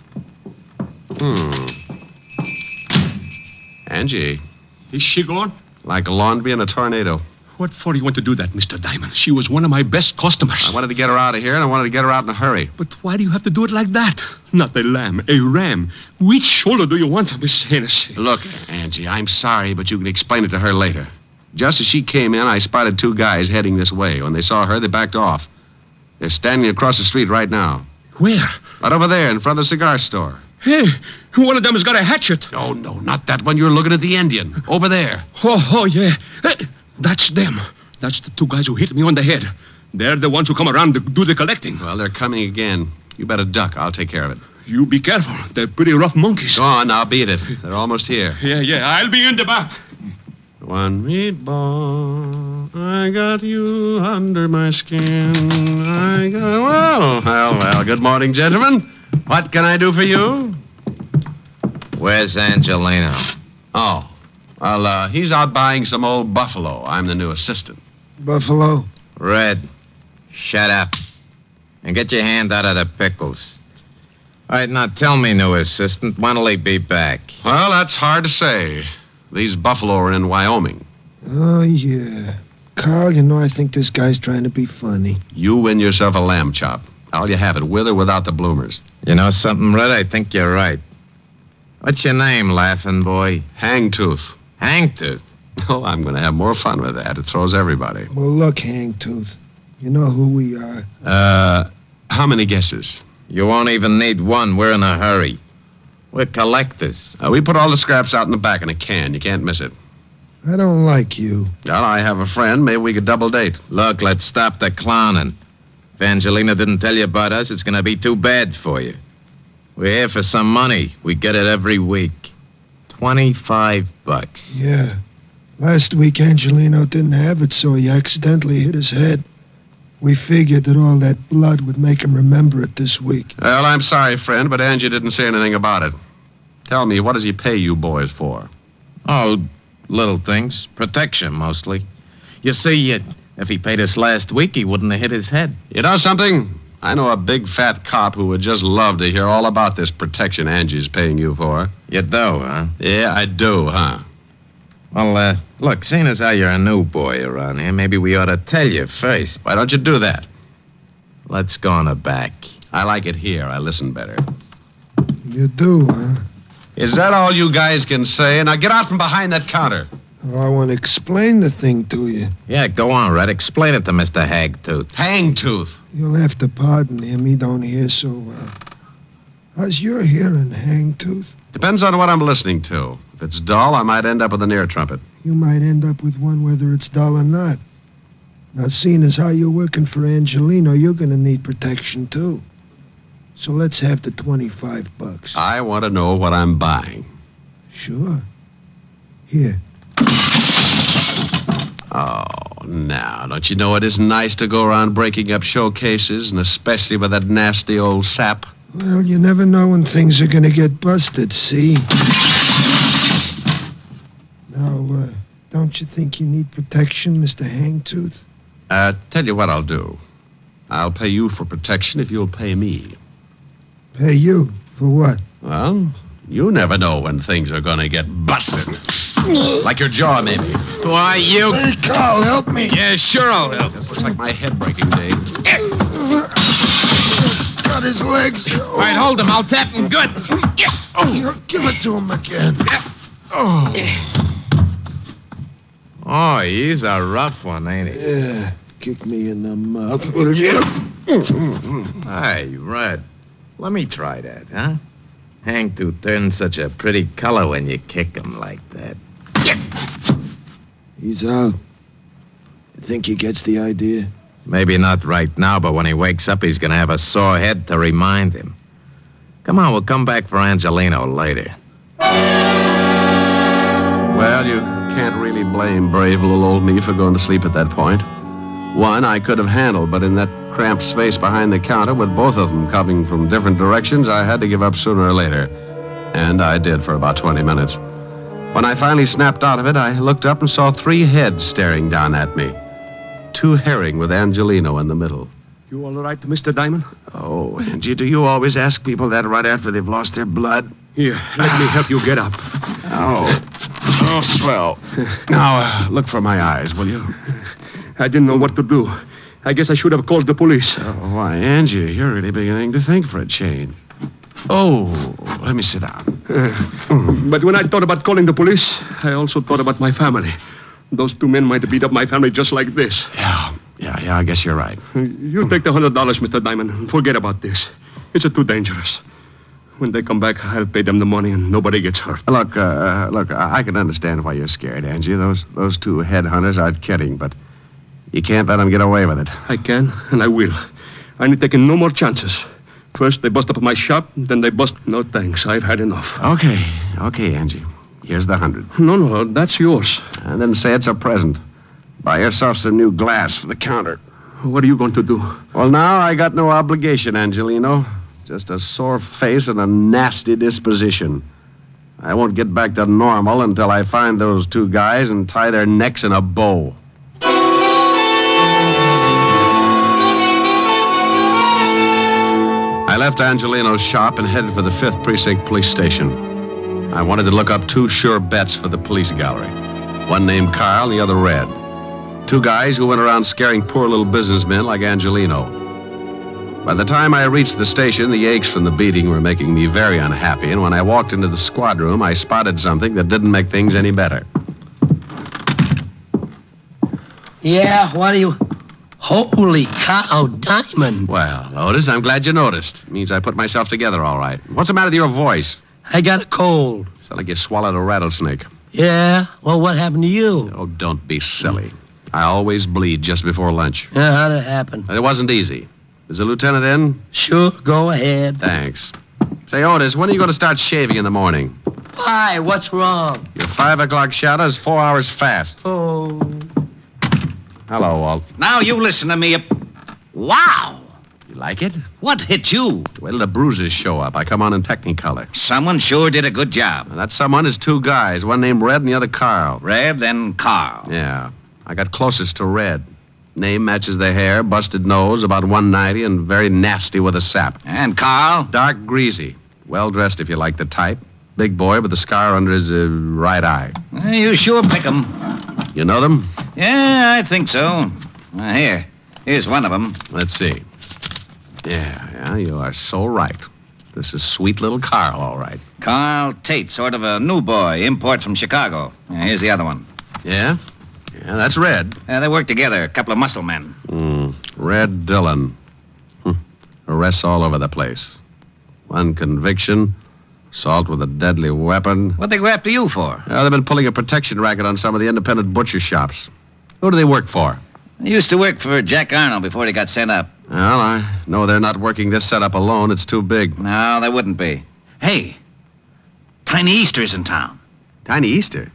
Angie. Is she gone? Like a laundry in a tornado. What for do you want to do that, Mr. Diamond? She was one of my best customers. I wanted to get her out of here, and I wanted to get her out in a hurry. But why do you have to do it like that? Not a lamb, a ram. Which shoulder do you want, Miss Hennessy? Look, Angie, I'm sorry, but you can explain it to her later. Just as she came in, I spotted 2 guys heading this way. When they saw her, they backed off. They're standing across the street right now. Where? Right over there, in front of the cigar store. Hey, one of them has got a hatchet. Oh, no, not that one. You're looking at the Indian. Over there. Oh, yeah. That's them. That's the 2 guys who hit me on the head. They're the ones who come around to do the collecting. Well, they're coming again. You better duck. I'll take care of it. You be careful. They're pretty rough monkeys. Go on, now, beat it. They're almost here. Yeah. I'll be in the back. One meatball, I got you under my skin. Well, good morning, gentlemen. What can I do for you? Where's Angelino? Oh, well, he's out buying some old buffalo. I'm the new assistant. Buffalo? Red, shut up. And get your hand out of the pickles. All right, now tell me, new assistant, when'll he be back? Well, that's hard to say. These buffalo are in Wyoming. Oh, yeah. Carl, I think this guy's trying to be funny. You win yourself a lamb chop. How'll you have it, with or without the bloomers? You know something, Red? I think you're right. What's your name, laughing boy? Hangtooth. Hangtooth? Oh, I'm going to have more fun with that. It throws everybody. Well, look, Hangtooth. You know who we are. How many guesses? You won't even need one. We're in a hurry. We're collectors. We put all the scraps out in the back in a can. You can't miss it. I don't like you. Well, I have a friend. Maybe we could double date. Look, let's stop the clowning. If Angelina didn't tell you about us, it's going to be too bad for you. We're here for some money. We get it every week. $25. Yeah. Last week, Angelino didn't have it, so he accidentally hit his head. We figured that all that blood would make him remember it this week. Well, I'm sorry, friend, but Angie didn't say anything about it. Tell me, what does he pay you boys for? Oh, little things. Protection, mostly. You see, if he paid us last week, he wouldn't have hit his head. You know something? I know a big fat cop who would just love to hear all about this protection Angie's paying you for. You do, huh? Yeah, I do, huh? Well, look, seeing as how you're a new boy around here, maybe we ought to tell you first. Why don't you do that? Let's go in the back. I like it here. I listen better. You do, huh? Is that all you guys can say? Now get out from behind that counter. Oh, I want to explain the thing to you. Yeah, go on, Red. Explain it to Mr. Hagtooth. Hangtooth. You'll have to pardon him. He don't hear so well. How's your hearing, Hangtooth? Depends on what I'm listening to. If it's dull, I might end up with an ear trumpet. You might end up with one whether it's dull or not. Now, seeing as how you're working for Angelino, you're going to need protection, too. So let's have the $25. I want to know what I'm buying. Sure. Here. Oh, now, don't you know it isn't nice to go around breaking up showcases, and especially with that nasty old sap? Well, you never know when things are going to get busted, see? Now, don't you think you need protection, Mr. Hangtooth? Tell you what I'll do. I'll pay you for protection if you'll pay me. Pay you? For what? Well, you never know when things are going to get busted. Like your jaw, maybe. Why, you... Hey, Carl, help me. Yeah, sure I'll help. This looks like my head breaking, Dave. Got his legs. All right, hold him. I'll tap him good. Give it to him again. Oh, he's a rough one, ain't he? Yeah. Kick me in the mouth, will you? Hey, Red. Let me try that, huh? Hangtooth turns such a pretty color when you kick him like that. He's out. You think he gets the idea? Maybe not right now, but when he wakes up, he's going to have a sore head to remind him. Come on, we'll come back for Angelino later. Well, you can't really blame brave little old me for going to sleep at that point. One I could have handled, but in that cramped space behind the counter with both of them coming from different directions, I had to give up sooner or later. And I did for about 20 minutes. When I finally snapped out of it, I looked up and saw 3 heads staring down at me. 2 herring with Angelino in the middle. You all right, Mr. Diamond? Oh, Angie, do you always ask people that right after they've lost their blood? Here, let me help you get up. Oh, swell. Now, look for my eyes, will you? I didn't know what to do. I guess I should have called the police. Oh, why, Angie, you're really beginning to think for a change. Oh, let me sit down. But when I thought about calling the police, I also thought about my family. Those 2 men might have beat up my family just like this. Yeah, I guess you're right. You take the $100, Mr. Diamond, and forget about this. It's too dangerous. When they come back, I'll pay them the money and nobody gets hurt. Look, I can understand why you're scared, Angie. Those 2 headhunters aren't kidding, but you can't let them get away with it. I can, and I will. I ain't taking no more chances. First, they bust up my shop, then they bust... No, thanks. I've had enough. Okay, Angie. Here's the 100. No, that's yours. And then say it's a present. Buy yourself some new glass for the counter. What are you going to do? Well, now I got no obligation, Angelino. Just a sore face and a nasty disposition. I won't get back to normal until I find those 2 guys and tie their necks in a bow. I left Angelino's shop and headed for the 5th Precinct Police Station. I wanted to look up 2 sure bets for the police gallery. One named Carl, the other Red. 2 guys who went around scaring poor little businessmen like Angelino. By the time I reached the station, the aches from the beating were making me very unhappy, and when I walked into the squad room, I spotted something that didn't make things any better. Yeah, what do you... Holy cow, Diamond. Well, Otis, I'm glad you noticed. It means I put myself together all right. What's the matter with your voice? I got a cold. Sounds like you swallowed a rattlesnake. Yeah? Well, what happened to you? Oh, don't be silly. I always bleed just before lunch. Yeah, how'd it happen? It wasn't easy. Is the lieutenant in? Sure, go ahead. Thanks. Say, Otis, when are you going to start shaving in the morning? Why? What's wrong? Your 5 o'clock shadow is 4 hours fast. Oh. Hello, Walt. Now you listen to me. Wow. You like it? What hit you? Wait till the bruises show up. I come on in Technicolor. Someone sure did a good job. Now, that someone is 2 guys. One named Red and the other Carl. Red, then Carl. Yeah. I got closest to Red. Name matches the hair, busted nose, about 190, and very nasty with a sap. And Carl? Dark greasy. Well-dressed if you like the type. Big boy with a scar under his right eye. You sure pick 'em. You know them? Yeah, I think so. Here's one of them. Let's see. Yeah, you are so right. This is sweet little Carl, all right. Carl Tate, sort of a new boy, import from Chicago. Here's the other one. Yeah? Yeah, that's Red. They work together, a couple of muscle men. Red Dillon. Arrests all over the place. One conviction, assault with a deadly weapon. What'd they go after you for? They've been pulling a protection racket on some of the independent butcher shops. Who do they work for? They used to work for Jack Arnold before he got sent up. Well, I know they're not working this setup alone. It's too big. No, they wouldn't be. Hey, Tiny Easter's in town. Tiny Easter?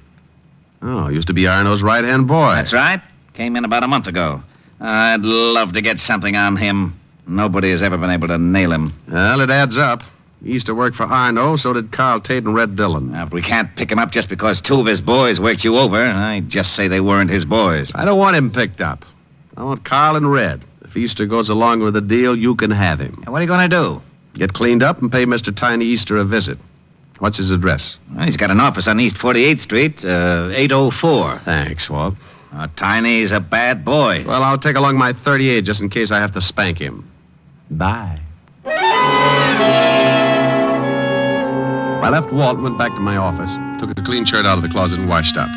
Oh, used to be Arnold's right-hand boy. That's right. Came in about a month ago. I'd love to get something on him. Nobody has ever been able to nail him. Well, it adds up. He used to work for Arno, so did Carl Tate and Red Dillon. Now, if we can't pick him up just because two of his boys worked you over, I just say they weren't his boys. I don't want him picked up. I want Carl and Red. If Easter goes along with the deal, you can have him. And what are you going to do? Get cleaned up and pay Mr. Tiny Easter a visit. What's his address? Well, he's got an office on East 48th Street, 804. Thanks, Walt. Tiny's a bad boy. Well, I'll take along my 38 just in case I have to spank him. Bye. I left Walt and went back to my office. Took a clean shirt out of the closet and washed up.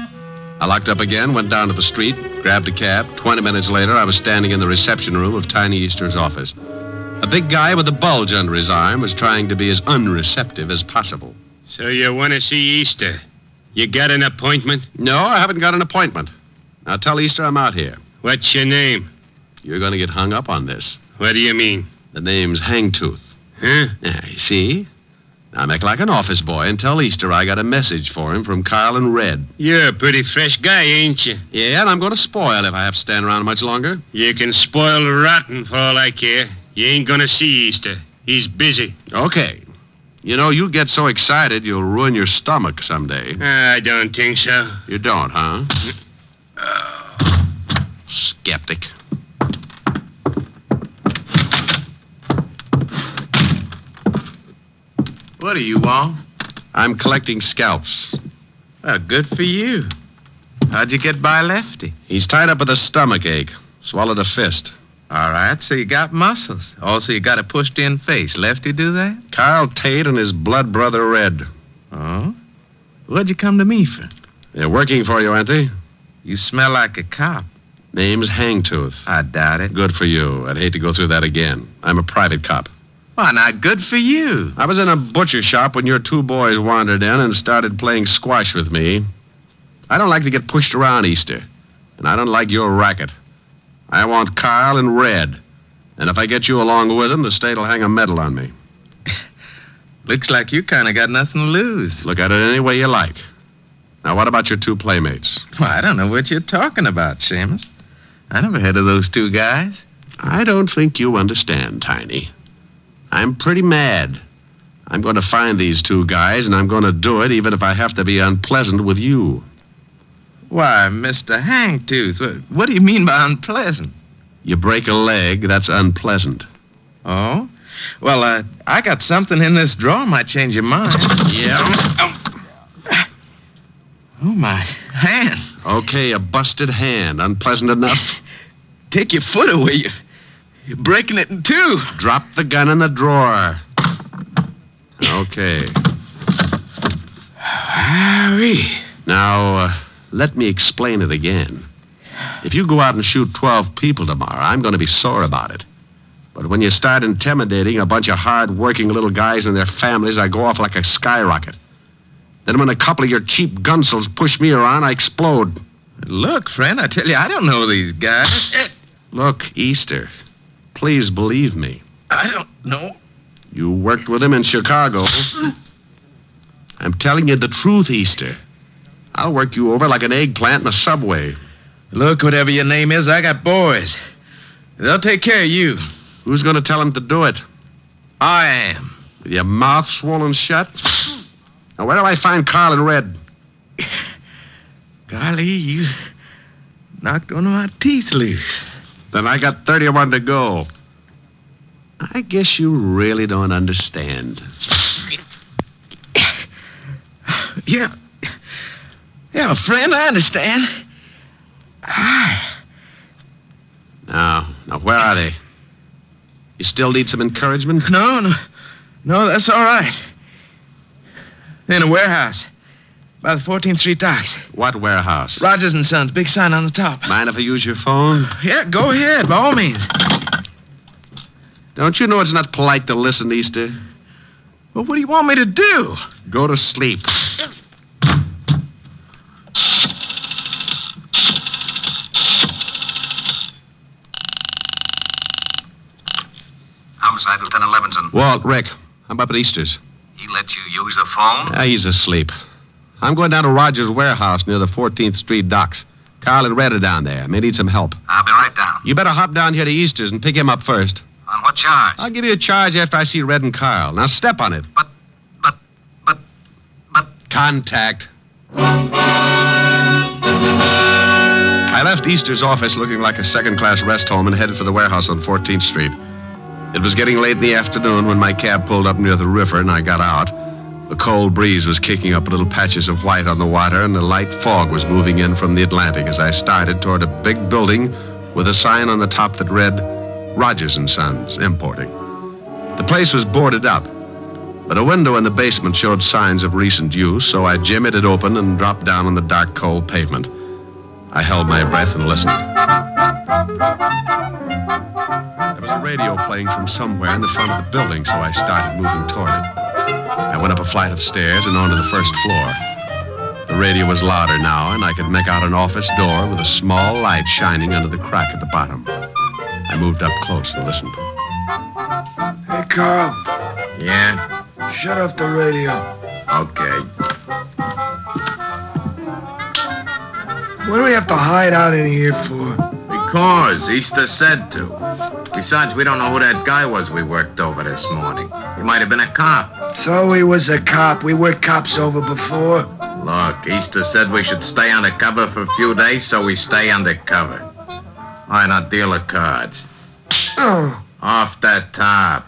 I locked up again, went down to the street, grabbed a cab. 20 minutes later, I was standing in the reception room of Tiny Easter's office. A big guy with a bulge under his arm was trying to be as unreceptive as possible. So you want to see Easter? You got an appointment? No, I haven't got an appointment. Now tell Easter I'm out here. What's your name? You're going to get hung up on this. What do you mean? The name's Hangtooth. Huh? Yeah, you see? Now make like an office boy and tell Easter I got a message for him from Carl and Red. You're a pretty fresh guy, ain't you? Yeah, and I'm going to spoil if I have to stand around much longer. You can spoil rotten for all I care. You ain't going to see Easter. He's busy. Okay. You know, you get so excited you'll ruin your stomach someday. I don't think so. You don't, huh? Skeptic. What do you want? I'm collecting scalps. Well, good for you. How'd you get by Lefty? He's tied up with a stomach ache. Swallowed a fist. All right, so you got muscles. Also, you got a pushed-in face. Lefty do that? Carl Tate and his blood brother Red. Oh? What'd you come to me for? They're working for you, aren't they? You smell like a cop. Name's Hangtooth. I doubt it. Good for you. I'd hate to go through that again. I'm a private cop. Why, not good for you. I was in a butcher shop when your two boys wandered in and started playing squash with me. I don't like to get pushed around, Easter. And I don't like your racket. I want Carl and Red. And if I get you along with them, the state will hang a medal on me. Looks like you kind of got nothing to lose. Look at it any way you like. Now, what about your two playmates? Well, I don't know what you're talking about, Shamus. I never heard of those two guys. I don't think you understand, Tiny. I'm pretty mad. I'm going to find these two guys, and I'm going to do it even if I have to be unpleasant with you. Why, Mr. Hangtooth, what do you mean by unpleasant? You break a leg, that's unpleasant. Oh? Well, I got something in this drawer might change your mind. Yeah? Oh, my hand. Okay, a busted hand. Unpleasant enough? Take your foot away. You're breaking it in two. Drop the gun in the drawer. Okay. Now, let me explain it again. If you go out and shoot 12 people tomorrow, I'm going to be sore about it. But when you start intimidating a bunch of hard-working little guys and their families, I go off like a skyrocket. Then when a couple of your cheap gunsels push me around, I explode. Look, friend, I tell you, I don't know these guys. Look, Easter, please believe me. I don't know. You worked with him in Chicago. I'm telling you the truth, Easter. I'll work you over like an eggplant in a subway. Look, whatever your name is, I got boys. They'll take care of you. Who's going to tell them to do it? I am. With your mouth swollen shut? Now, where do I find Carl and Red? Golly, you knocked one of my teeth loose. Then I got 31 to go. I guess you really don't understand. Yeah, friend, I understand. Now, where are they? You still need some encouragement? No, that's all right. They're in a warehouse by the 14th Street docks. What warehouse? Rogers and Sons, big sign on the top. Mind if I use your phone? Yeah, go ahead, by all means. Don't you know it's not polite to listen, Easter? Well, what do you want me to do? Go to sleep. Homicide, Lieutenant Levinson. Walt, Rick, I'm up at Easter's. He let you use the phone? Yeah, he's asleep. I'm going down to Rogers' warehouse near the 14th Street docks. Carl and Red are down there. May need some help. I'll be right down. You better hop down here to Easter's and pick him up first. On what charge? I'll give you a charge after I see Red and Carl. Now step on it. But. Contact. I left Easter's office looking like a second-class rest home and headed for the warehouse on 14th Street. It was getting late in the afternoon when my cab pulled up near the river and I got out. The cold breeze was kicking up little patches of white on the water, and a light fog was moving in from the Atlantic as I started toward a big building with a sign on the top that read, Rogers & Sons, Importing. The place was boarded up, but a window in the basement showed signs of recent use, so I jimmied it open and dropped down on the dark, cold pavement. I held my breath and listened. There was a radio playing from somewhere in the front of the building, so I started moving toward it. I went up a flight of stairs and onto the first floor. The radio was louder now, and I could make out an office door with a small light shining under the crack at the bottom. I moved up close and listened. Hey, Carl. Yeah? Shut off the radio. Okay. What do we have to hide out in here for? Because Easter said to. Besides, we don't know who that guy was we worked over this morning. He might have been a cop. So he was a cop. We worked cops over before. Look, Easter said we should stay undercover for a few days, so we stay undercover. All right, now deal the cards. Oh. Off that top.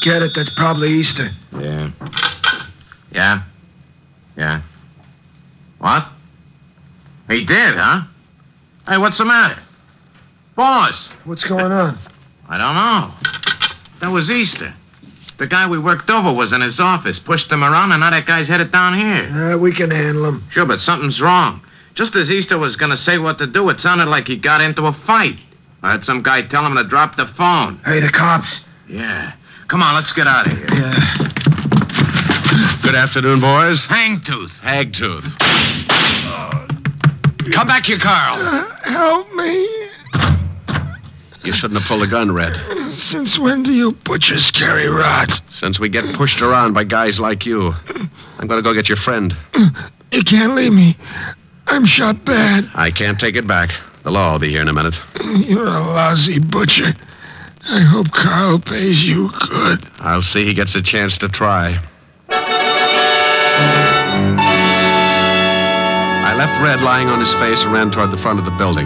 Get it? That's probably Easter. Yeah. Yeah? Yeah. What? He did, huh? Hey, what's the matter? Boss! What's going on? I don't know. That was Easter. The guy we worked over was in his office, pushed him around, and now that guy's headed down here. We can handle him. Sure, but something's wrong. Just as Easter was going to say what to do, it sounded like he got into a fight. I heard some guy tell him to drop the phone. Hey, the cops. Yeah. Come on, let's get out of here. Yeah. Good afternoon, boys. Hangtooth. Hagtooth. Come back here, Carl. Help me. You shouldn't have pulled a gun, Red. Since when do you butchers carry rods? Since we get pushed around by guys like you. I'm going to go get your friend. You can't leave me. I'm shot bad. I can't take it back. The law will be here in a minute. You're a lousy butcher. I hope Carl pays you good. I'll see he gets a chance to try. I left Red lying on his face and ran toward the front of the building.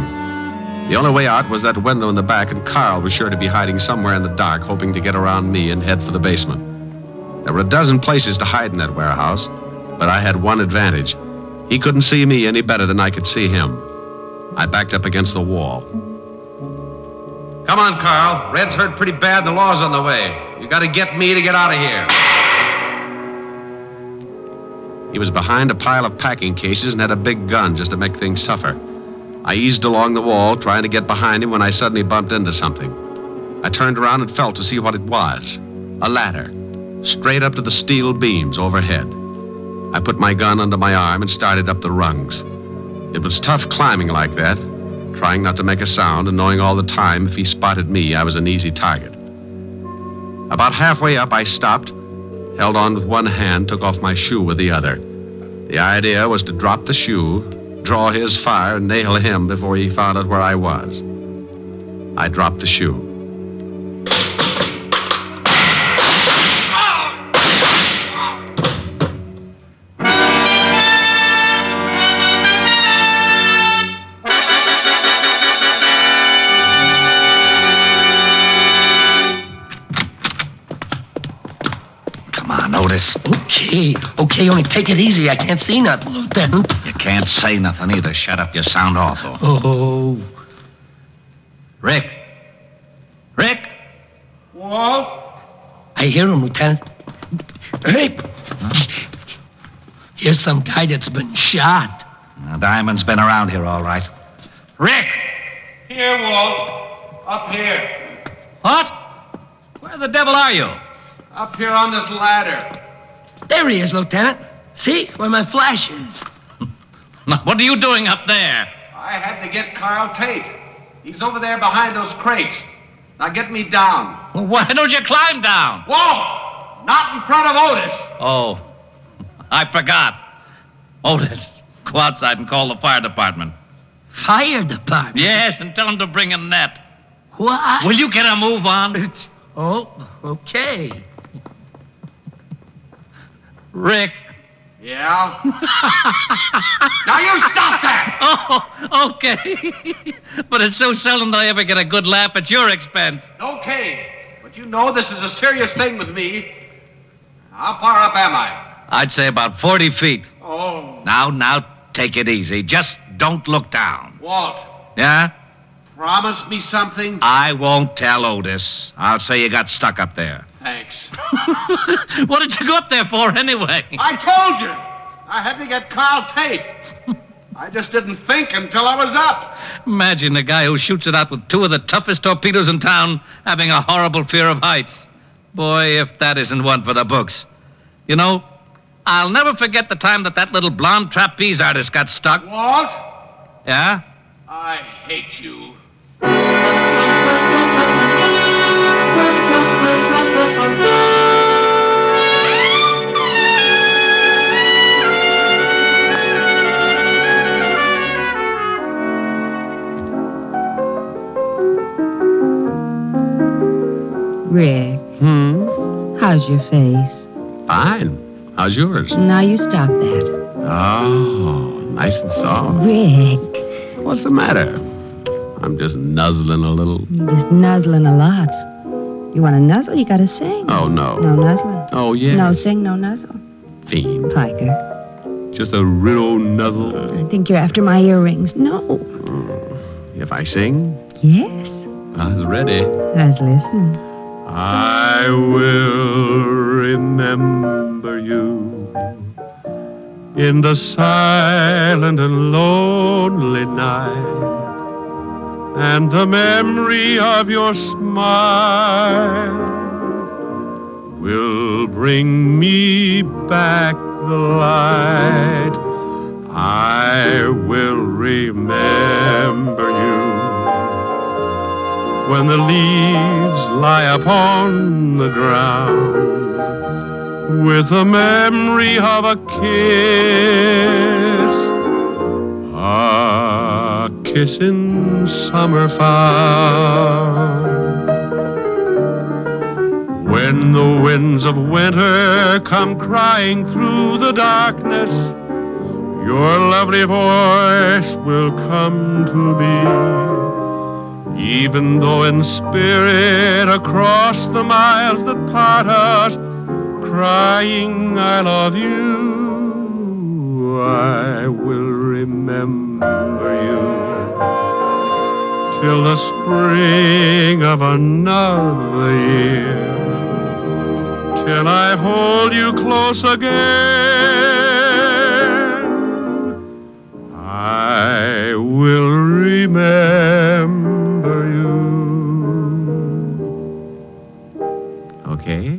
The only way out was that window in the back, and Carl was sure to be hiding somewhere in the dark, hoping to get around me and head for the basement. There were a dozen places to hide in that warehouse, but I had one advantage. He couldn't see me any better than I could see him. I backed up against the wall. Come on, Carl. Red's hurt pretty bad. The law's on the way. You got to get me to get out of here. He was behind a pile of packing cases and had a big gun just to make things tougher. I eased along the wall, trying to get behind him when I suddenly bumped into something. I turned around and felt to see what it was. A ladder, straight up to the steel beams overhead. I put my gun under my arm and started up the rungs. It was tough climbing like that, trying not to make a sound and knowing all the time if he spotted me, I was an easy target. About halfway up, I stopped, held on with one hand, took off my shoe with the other. The idea was to drop the shoe, draw his fire, and nail him before he found out where I was. I dropped the shoe. Okay, only take it easy. I can't see nothing, Lieutenant. You can't say nothing either. Shut up. You sound awful. Oh. Rick. Walt? I hear him, Lieutenant. Hey. Huh? Here's some guy that's been shot. Now, Diamond's been around here, all right. Rick! Here, Walt. Up here. What? Where the devil are you? Up here on this ladder. There he is, Lieutenant. See? Where my flash is. Now, what are you doing up there? I had to get Carl Tate. He's over there behind those crates. Now get me down. Well, why don't you climb down? Whoa! Not in front of Otis. Oh, I forgot. Otis, go outside and call the fire department. Fire department? Yes, and tell them to bring a net. What? Will you get a move on? Oh, okay. Rick. Yeah? Now you stop that! Oh, okay. But it's so seldom that I ever get a good laugh at your expense. Okay. But you know this is a serious thing with me. How far up am I? I'd say about 40 feet. Oh. Now, take it easy. Just don't look down. Walt, Yeah? promise me something? I won't tell Otis. I'll say you got stuck up there. Thanks. What did you go up there for, anyway? I told you. I had to get Carl Tate. I just didn't think until I was up. Imagine the guy who shoots it out with two of the toughest torpedoes in town having a horrible fear of heights. Boy, if that isn't one for the books. You know, I'll never forget the time that little blonde trapeze artist got stuck. Walt? Yeah? I hate you. Rick, how's your face? Fine. How's yours? Now you stop that. Oh, nice and soft. Rick. What's the matter? I'm just nuzzling a little. You're just nuzzling a lot. You want to nuzzle? You got to sing. Oh, no. No nuzzling. Oh, yeah. No sing, no nuzzle. Fiend. Piker. Just a real nuzzle. I think you're after my earrings. No. If I sing? Yes. I was ready. I was listening. I will remember you in the silent and lonely night, and the memory of your smile will bring me back the light. I will remember you when the leaves lie upon the ground, with the memory of a kiss in summer found. When the winds of winter come crying through the darkness, your lovely voice will come to me. Even though in spirit across the miles that part us, crying I love you, I will remember you till the spring of another year, till I hold you close again. I will remember. Okay?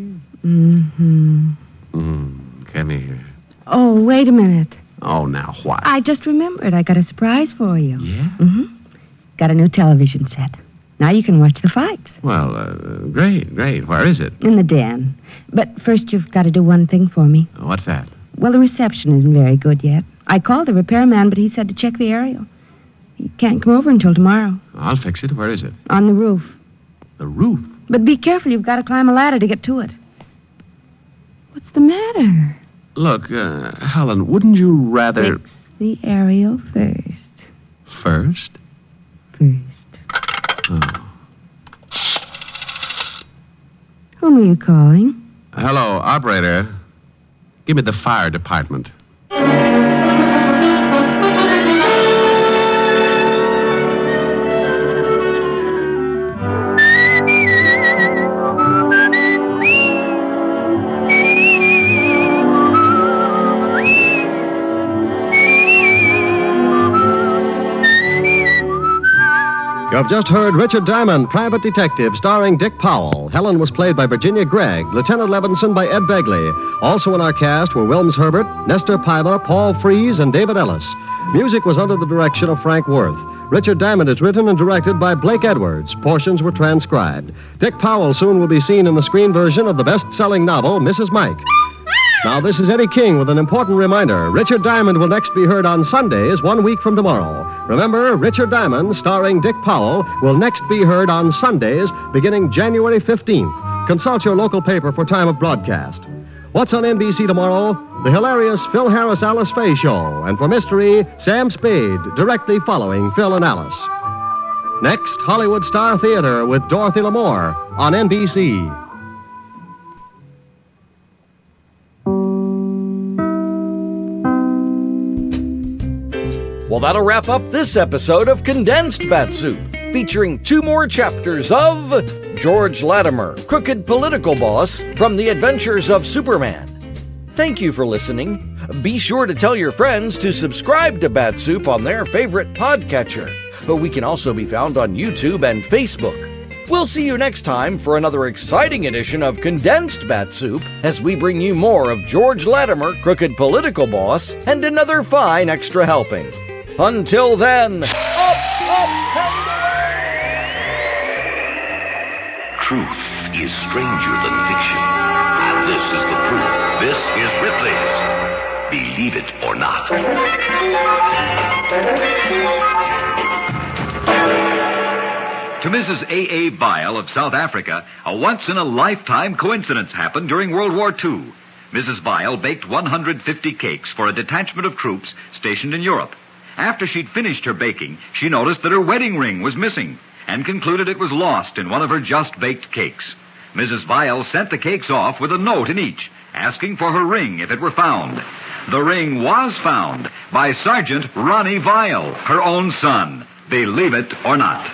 Come here. Oh, wait a minute. Oh, now what? I just remembered. I got a surprise for you. Yeah? Got a new television set. Now you can watch the fights. Well, great. Where is it? In the den. But first you've got to do one thing for me. What's that? Well, the reception isn't very good yet. I called the repairman, but he said to check the aerial. He can't come over until tomorrow. I'll fix it. Where is it? On the roof. The roof? But be careful. You've got to climb a ladder to get to it. What's the matter? Look, Helen, wouldn't you rather... Fix the aerial first. First? First. Oh. Whom are you calling? Hello, operator. Give me the fire department. You have just heard Richard Diamond, Private Detective, starring Dick Powell. Helen was played by Virginia Gregg, Lieutenant Levinson by Ed Begley. Also in our cast were Wilms Herbert, Nestor Paiva, Paul Frees, and David Ellis. Music was under the direction of Frank Worth. Richard Diamond is written and directed by Blake Edwards. Portions were transcribed. Dick Powell soon will be seen in the screen version of the best-selling novel, Mrs. Mike. Now, this is Eddie King with an important reminder. Richard Diamond will next be heard on Sundays 1 week from tomorrow. Remember, Richard Diamond, starring Dick Powell, will next be heard on Sundays beginning January 15th. Consult your local paper for time of broadcast. What's on NBC tomorrow? The hilarious Phil Harris Alice Faye Show. And for mystery, Sam Spade, directly following Phil and Alice. Next, Hollywood Star Theater with Dorothy Lamour on NBC. Well, that'll wrap up this episode of Condensed Bat-Supe, featuring 2 more chapters of George Latimer, crooked political boss from The Adventures of Superman. Thank you for listening. Be sure to tell your friends to subscribe to Bat-Supe on their favorite podcatcher. We can also be found on YouTube and Facebook. We'll see you next time for another exciting edition of Condensed Bat-Supe as we bring you more of George Latimer, crooked political boss, and another fine extra helping. Until then, up, and away! Truth is stranger than fiction. And this is the proof. This is Ripley's Believe It or Not. To Mrs. A.A. Bile of South Africa, a once-in-a-lifetime coincidence happened during World War II. Mrs. Bile baked 150 cakes for a detachment of troops stationed in Europe. After she'd finished her baking, she noticed that her wedding ring was missing and concluded it was lost in one of her just-baked cakes. Mrs. Bile sent the cakes off with a note in each, asking for her ring if it were found. The ring was found by Sergeant Ronnie Vile, her own son. Believe it or not.